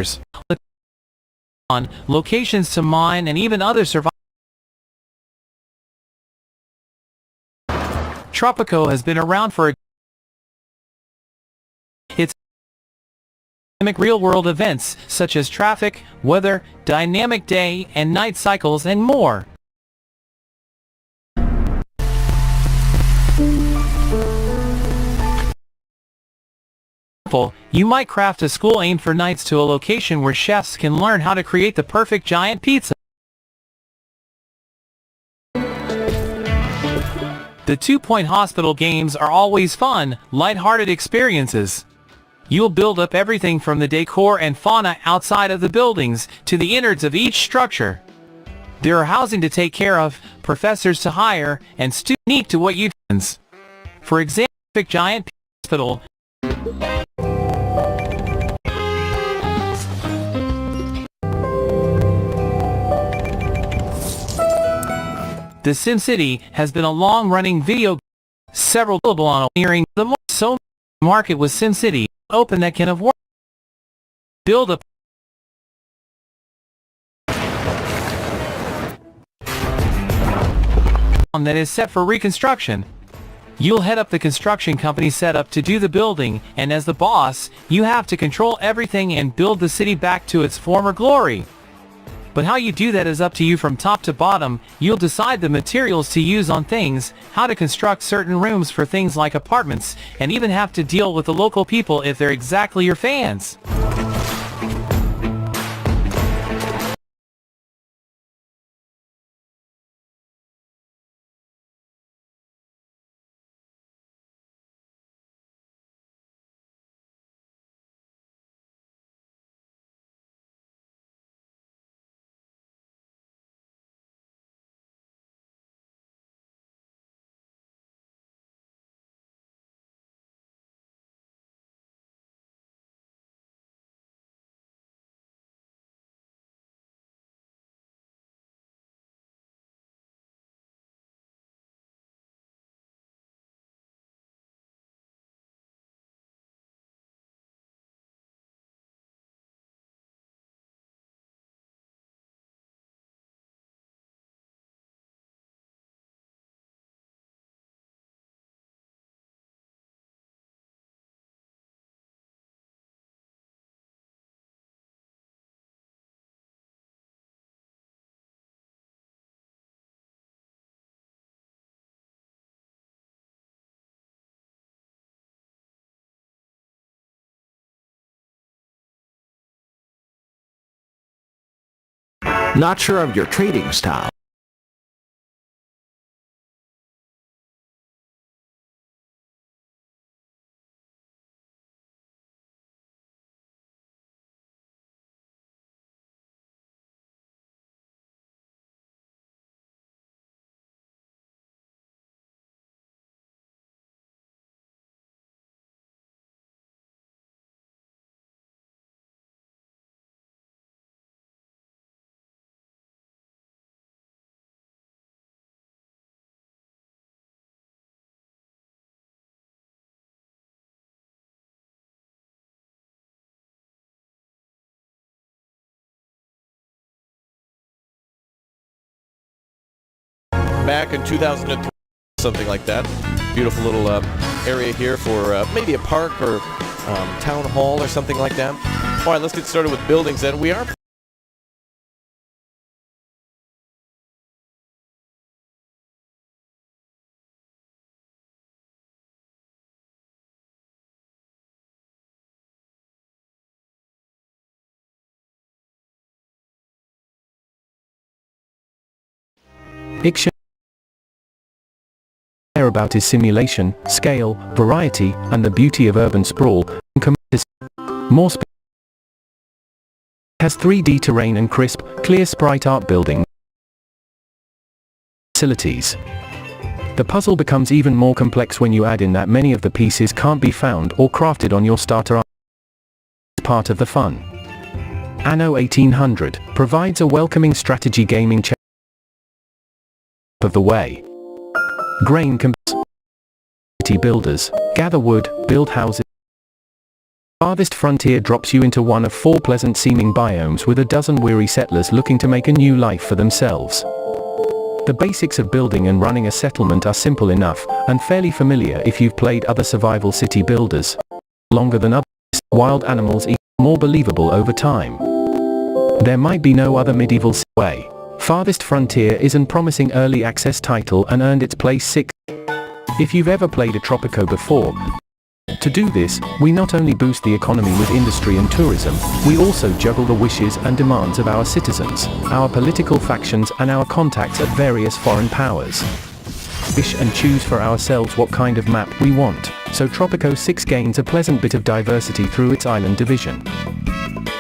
on locations to mine and even other survival. Tropico has been around for its dynamic real-world events such as traffic, weather, dynamic day and night cycles, and more. You might craft a school aimed for knights to a location where chefs can learn how to create the perfect giant pizza. The 2-Point Hospital games are always fun, light-hearted experiences. You'll build up everything from the decor and fauna outside of the buildings to the innards of each structure. There are housing to take care of, professors to hire, and students unique to what you do. For example, giant hospital. The SimCity has been a long-running video game, several available on nearing the so market with SimCity open that can have worked. Build a that is set for reconstruction. You'll head up the construction company set up to do the building, and as the boss, you have to control everything and build the city back to its former glory. But how you do that is up to you from top to bottom. You'll decide the materials to use on things, how to construct certain rooms for things like apartments, and even have to deal with the local people if they're exactly your fans. Not sure of your trading style. Back in 2003, something like that. Beautiful little area here for maybe a park or town hall or something like that. All right, let's get started with buildings then. We are About his simulation, scale, variety, and the beauty of urban sprawl, more has 3D terrain and crisp, clear sprite art building facilities. The puzzle becomes even more complex when you add in that many of the pieces can't be found or crafted on your starter. Part of the fun. Anno 1800 provides a welcoming strategy gaming of the way. Grain city builders, gather wood, build houses. Farthest Frontier drops you into one of 4 pleasant-seeming biomes with a dozen weary settlers looking to make a new life for themselves. The basics of building and running a settlement are simple enough, and fairly familiar if you've played other survival city builders. Longer than others, wild animals equal more believable over time. There might be no other medieval way. Farthest Frontier is an promising early access title and earned its place 6th. If you've ever played a Tropico before, to do this, we not only boost the economy with industry and tourism, we also juggle the wishes and demands of our citizens, our political factions and our contacts at various foreign powers. Wish and choose for ourselves what kind of map we want, so Tropico 6 gains a pleasant bit of diversity through its island division.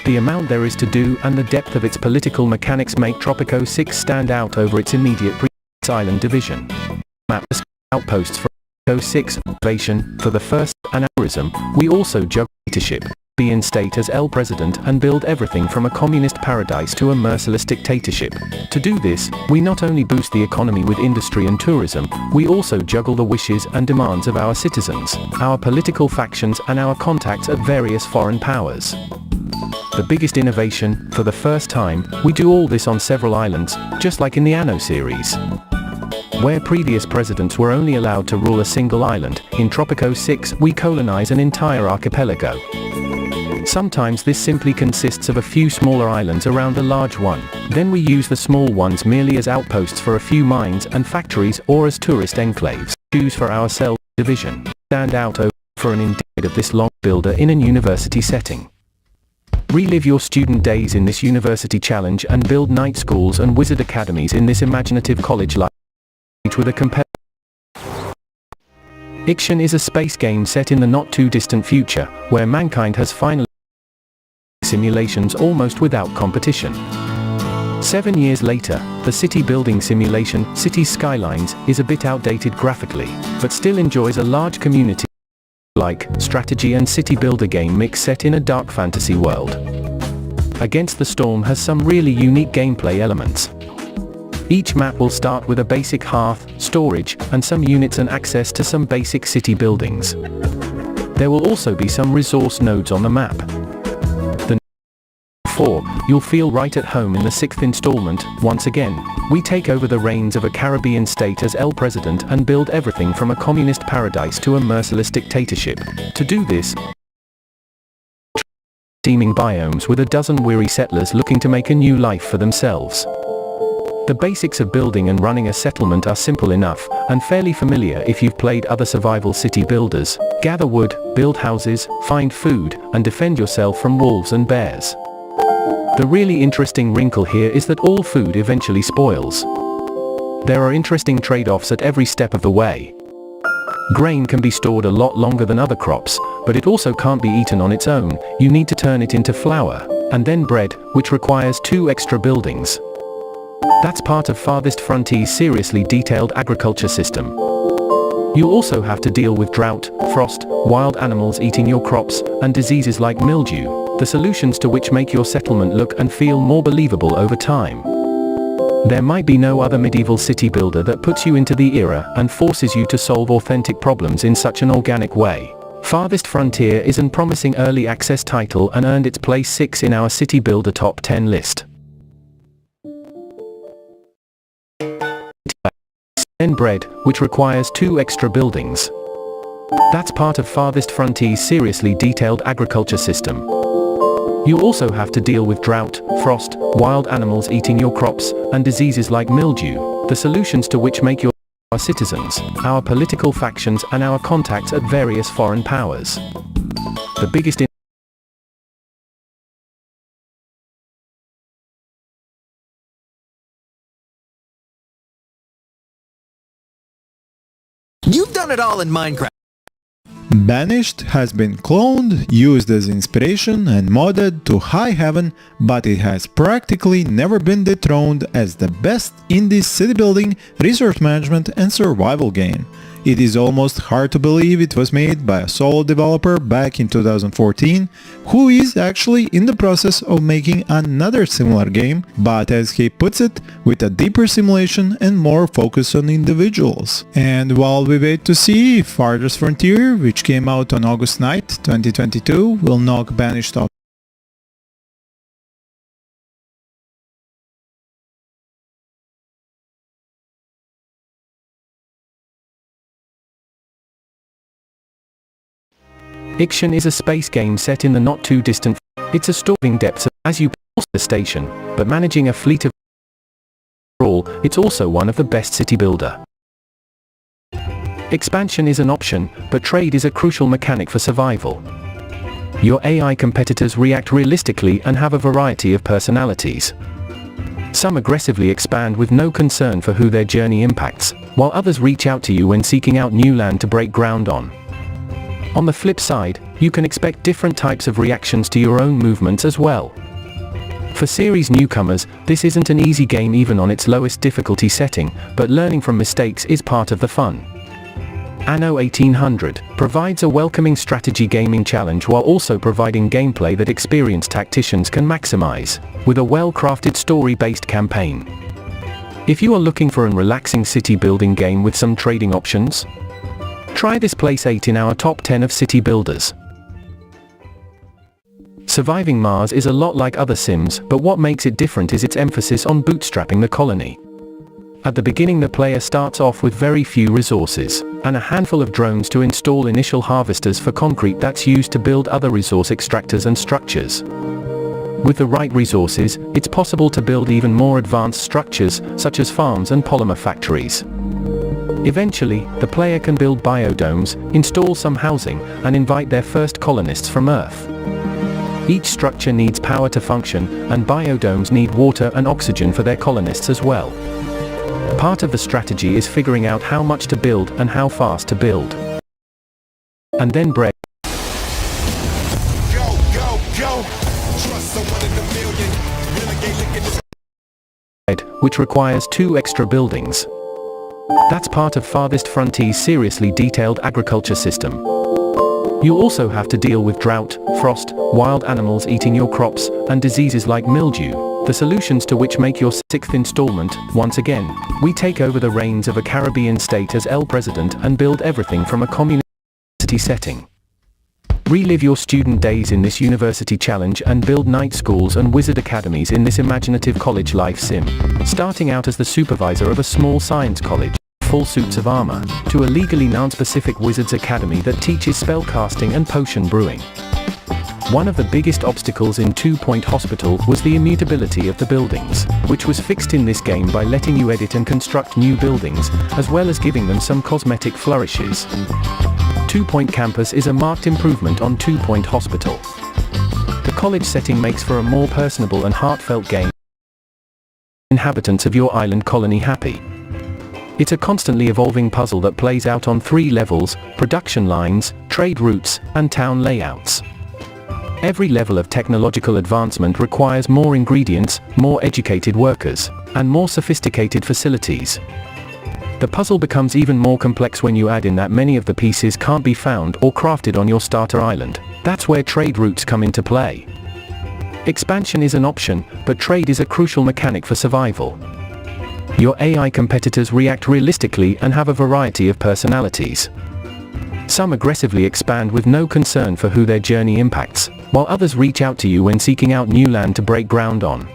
The amount there is to do and the depth of its political mechanics make Tropico 6 stand out over its immediate island division. Map outposts for Tropico 6 innovation for the first and tourism. We also juggle leadership, be in state as El President and build everything from a communist paradise to a merciless dictatorship. To do this, we not only boost the economy with industry and tourism, we also juggle the wishes and demands of our citizens, our political factions and our contacts at various foreign powers. The biggest innovation, for the first time, we do all this on several islands, just like in the Anno series. Where previous presidents were only allowed to rule a single island, in Tropico 6 we colonize an entire archipelago. Sometimes this simply consists of a few smaller islands around a large one. Then we use the small ones merely as outposts for a few mines and factories or as tourist enclaves. Choose for ourselves division. Stand out for an indeed of this long builder in an university setting. Relive your student days in this university challenge and build night schools and wizard academies in this imaginative college life with a compelling. Iction is a space game set in the not-too-distant future, where mankind has finally simulations almost without competition. 7 years later, the city-building simulation, Cities Skylines, is a bit outdated graphically, but still enjoys a large community like strategy and city builder game mix set in a dark fantasy world. Against the Storm has some really unique gameplay elements. Each map will start with a basic hearth, storage, and some units and access to some basic city buildings. There will also be some resource nodes on the map. The 4, you'll feel right at home in the 6th installment. Once again, we take over the reins of a Caribbean state as El President and build everything from a communist paradise to a merciless dictatorship. To do this, teeming biomes with a dozen weary settlers looking to make a new life for themselves. The basics of building and running a settlement are simple enough, and fairly familiar if you've played other survival city builders. Gather wood, build houses, find food, and defend yourself from wolves and bears. The really interesting wrinkle here is that all food eventually spoils. There are interesting trade-offs at every step of the way. Grain can be stored a lot longer than other crops, but it also can't be eaten on its own. You need to turn it into flour, and then bread, which requires 2 extra buildings. That's part of Farthest Frontier's seriously detailed agriculture system. You'll also have to deal with drought, frost, wild animals eating your crops, and diseases like mildew, the solutions to which make your settlement look and feel more believable over time. There might be no other medieval city builder that puts you into the era and forces you to solve authentic problems in such an organic way. Farthest Frontier is an promising early access title and earned its place 6 in our City Builder Top 10 list. Then bread, which requires 2 extra buildings. That's part of Farthest Frontier's seriously detailed agriculture system. You also have to deal with drought, frost, wild animals eating your crops, and diseases like mildew, the solutions to which make our citizens, our political factions, and our contacts at various foreign powers. The biggest You've done it all in Minecraft. Banished has been cloned, used as inspiration and modded to high heaven, but it has practically never been dethroned as the best indie city building, resource management and survival game. It is almost hard to believe it was made by a solo developer back in 2014, who is actually in the process of making another similar game, but as he puts it, with a deeper simulation and more focus on individuals. And while we wait to see if Farthest Frontier, which came out on August 9th, 2022, will knock Banished off Iction is a space game set in the not-too-distant. It's a storing depths as you pause the station, but managing a fleet of all, it's also one of the best city builder. Expansion is an option, but trade is a crucial mechanic for survival. Your AI competitors react realistically and have a variety of personalities. Some aggressively expand with no concern for who their journey impacts, while others reach out to you when seeking out new land to break ground on. On the flip side, you can expect different types of reactions to your own movements as well. For series newcomers, this isn't an easy game even on its lowest difficulty setting, but learning from mistakes is part of the fun. Anno 1800 provides a welcoming strategy gaming challenge while also providing gameplay that experienced tacticians can maximize, with a well-crafted story-based campaign. If you are looking for a relaxing city building game with some trading options, try this place 8 in our top 10 of city builders. Surviving Mars is a lot like other Sims, but what makes it different is its emphasis on bootstrapping the colony. At the beginning the player starts off with very few resources, and a handful of drones to install initial harvesters for concrete that's used to build other resource extractors and structures. With the right resources, it's possible to build even more advanced structures, such as farms and polymer factories. Eventually, the player can build biodomes, install some housing, and invite their first colonists from Earth. Each structure needs power to function, and biodomes need water and oxygen for their colonists as well. Part of the strategy is figuring out how much to build and how fast to build. And then bread, which requires 2 extra buildings. That's part of Farthest Frontier's seriously detailed agriculture system. You also have to deal with drought, frost, wild animals eating your crops, and diseases like mildew, the solutions to which make your 6th installment. Once again, we take over the reins of a Caribbean state as El President and build everything from a community setting. Relive your student days in this university challenge and build night schools and wizard academies in this imaginative college life sim. Starting out as the supervisor of a small science college, full suits of armor, to a legally non-specific wizards academy that teaches spellcasting and potion brewing. One of the biggest obstacles in 2 Point Hospital was the immutability of the buildings, which was fixed in this game by letting you edit and construct new buildings, as well as giving them some cosmetic flourishes. 2 Point Campus is a marked improvement on 2 Point Hospital. The college setting makes for a more personable and heartfelt game. Inhabitants of your island colony happy. It's a constantly evolving puzzle that plays out on 3 levels: production lines, trade routes, and town layouts. Every level of technological advancement requires more ingredients, more educated workers, and more sophisticated facilities. The puzzle becomes even more complex when you add in that many of the pieces can't be found or crafted on your starter island. That's where trade routes come into play. Expansion is an option, but trade is a crucial mechanic for survival. Your AI competitors react realistically and have a variety of personalities. Some aggressively expand with no concern for who their journey impacts, while others reach out to you when seeking out new land to break ground on.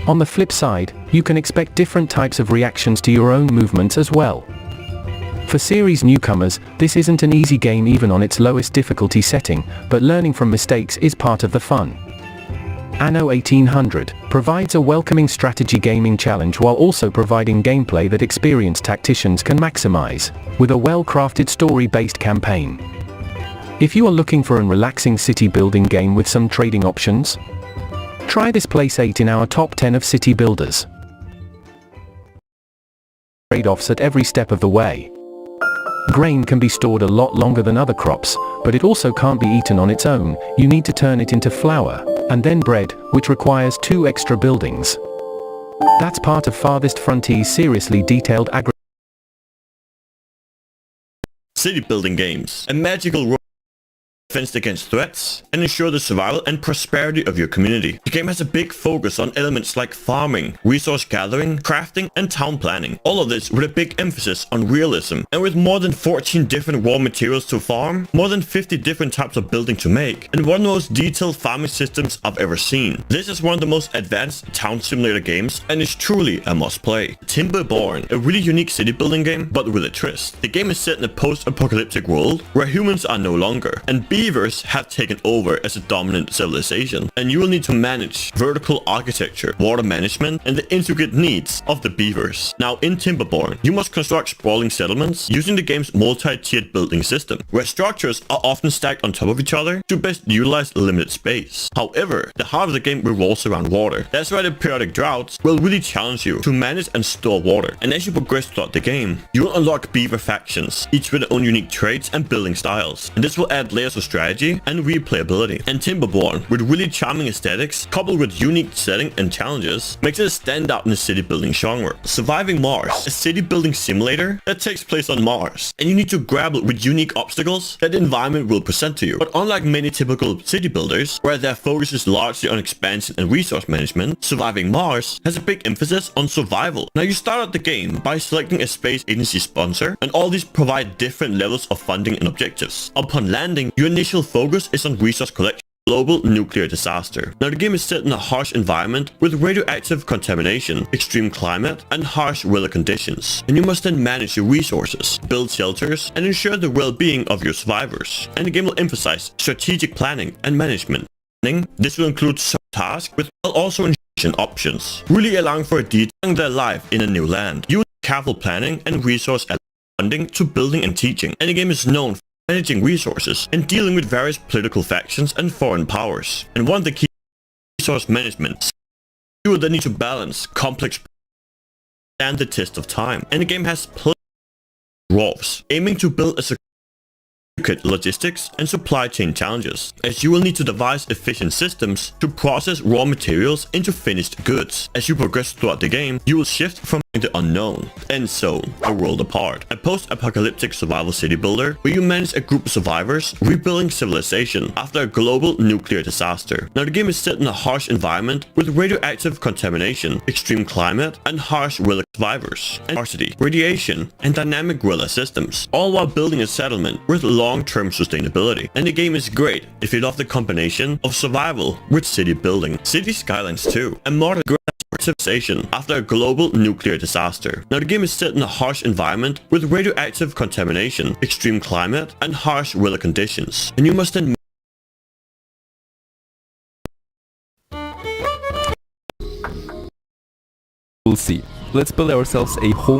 On the flip side, you can expect different types of reactions to your own movements as well. For series newcomers, this isn't an easy game even on its lowest difficulty setting, but learning from mistakes is part of the fun. Anno 1800 provides a welcoming strategy gaming challenge while also providing gameplay that experienced tacticians can maximize, with a well-crafted story-based campaign. If you are looking for a relaxing city-building game with some trading options, try this place 8 in our top 10 of city builders. Trade-offs at every step of the way. Grain can be stored a lot longer than other crops, but it also can't be eaten on its own. You need to turn it into flour, and then bread, which requires 2 extra buildings. That's part of Farthest Frontier's seriously detailed city building games. A magical world fenced against threats and ensure the survival and prosperity of your community. The game has a big focus on elements like farming, resource gathering, crafting, and town planning. All of this with a big emphasis on realism, and with more than 14 different raw materials to farm, more than 50 different types of building to make, and one of the most detailed farming systems I've ever seen. This is one of the most advanced town simulator games and is truly a must play. Timberborn, a really unique city building game, but with a twist. The game is set in a post-apocalyptic world where humans are no longer, and beavers have taken over as a dominant civilization, and you will need to manage vertical architecture, water management, and the intricate needs of the beavers. Now in Timberborn, you must construct sprawling settlements using the game's multi-tiered building system, where structures are often stacked on top of each other to best utilize limited space. However, the heart of the game revolves around water. That's why the periodic droughts will really challenge you to manage and store water. And as you progress throughout the game, you will unlock beaver factions, each with their own unique traits and building styles. And this will add layers of strategy and replayability. And Timberborn, with really charming aesthetics coupled with unique setting and challenges, makes it a standout in the city building genre. Surviving Mars, a city building simulator that takes place on Mars, and you need to grapple with unique obstacles that the environment will present to you. But unlike many typical city builders, where their focus is largely on expansion and resource management, Surviving Mars has a big emphasis on survival. Now you start out the game by selecting a space agency sponsor, and all these provide different levels of funding and objectives. Upon landing, your initial focus is on resource collection global nuclear disaster. Now the game is set in a harsh environment with radioactive contamination, extreme climate, and harsh weather conditions. And you must then manage your resources, build shelters, and ensure the well-being of your survivors. And the game will emphasize strategic planning and management. This will include some tasks with also options, really allowing for detailing their life in a new land. Use careful planning and resource funding to building and teaching. And the game is known for managing resources and dealing with various political factions and foreign powers. And one of the key resource management, you will then need to balance complex and the test of time. And the game has dwarfs, aiming to build a logistics and supply chain challenges, as you will need to devise efficient systems to process raw materials into finished goods. As you progress throughout the game, you will shift from the unknown, and so a world apart. A post-apocalyptic survival city builder where you manage a group of survivors rebuilding civilization after a global nuclear disaster. Now the game is set in a harsh environment with radioactive contamination, extreme climate, and harsh weather survivors, and varsity, radiation, and dynamic guerrilla systems, all while building a settlement with long-term sustainability. And the game is great if you love the combination of survival with city building. City Skylines 2, a modern civilization after a global nuclear disaster. Now the game is set in a harsh environment with radioactive contamination, extreme climate, and harsh weather conditions. And you must then we'll see. Let's build ourselves a home.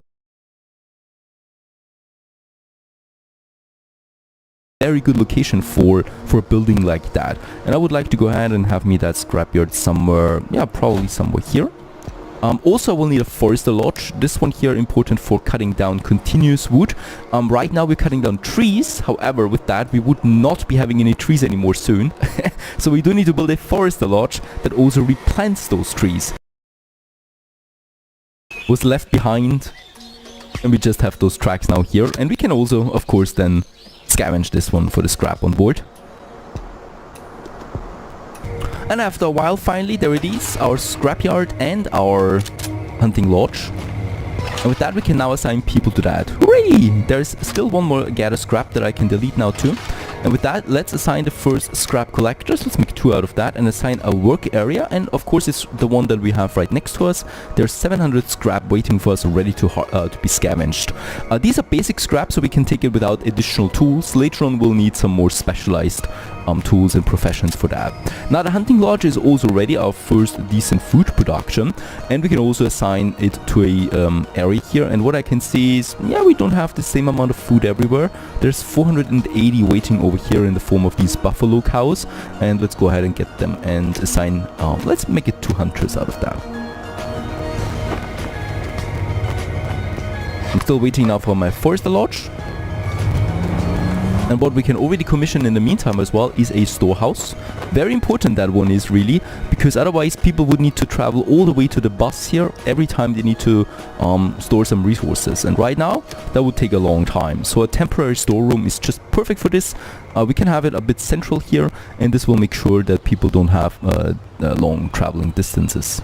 Very good location for a building like that, and I would like to go ahead and have me that scrapyard somewhere, yeah, probably somewhere here. Also I will need a forester lodge. This one here important for cutting down continuous wood. Right now we're cutting down trees, however with that we would not be having any trees anymore soon. So we do need to build a forester lodge that also replants those trees. Was left behind, and we just have those tracks now here, and we can also of course then scavenge this one for the scrap on board. And after a while, finally, there it is, our scrapyard and our hunting lodge. And with that, we can now assign people to that. Hooray! There's still one more gather scrap that I can delete now too. And with that, let's assign the first scrap collectors. Let's make 2 out of that and assign a work area. And of course, it's the one that we have right next to us. There's 700 scrap waiting for us ready to be scavenged. These are basic scrap, so we can take it without additional tools. Later on, we'll need some more specialized tools and professions for that. Now, the hunting lodge is also ready, our first decent food production. And we can also assign it to a area here. And what I can see is, yeah, we don't have the same amount of food everywhere. There's 480 waiting over here in the form of these buffalo cows, and let's go ahead and get them and assign, let's make it 2 hunters out of that. I'm still waiting now for my forester lodge. And what we can already commission in the meantime as well is a storehouse. Very important that one is really, because otherwise people would need to travel all the way to the bus here every time they need to store some resources. And right now that would take a long time. So a temporary storeroom is just perfect for this. We can have it a bit central here, and this will make sure that people don't have long traveling distances.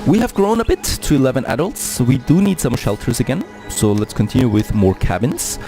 We have grown a bit to 11 adults, so we do need some shelters again. So let's continue with more cabins.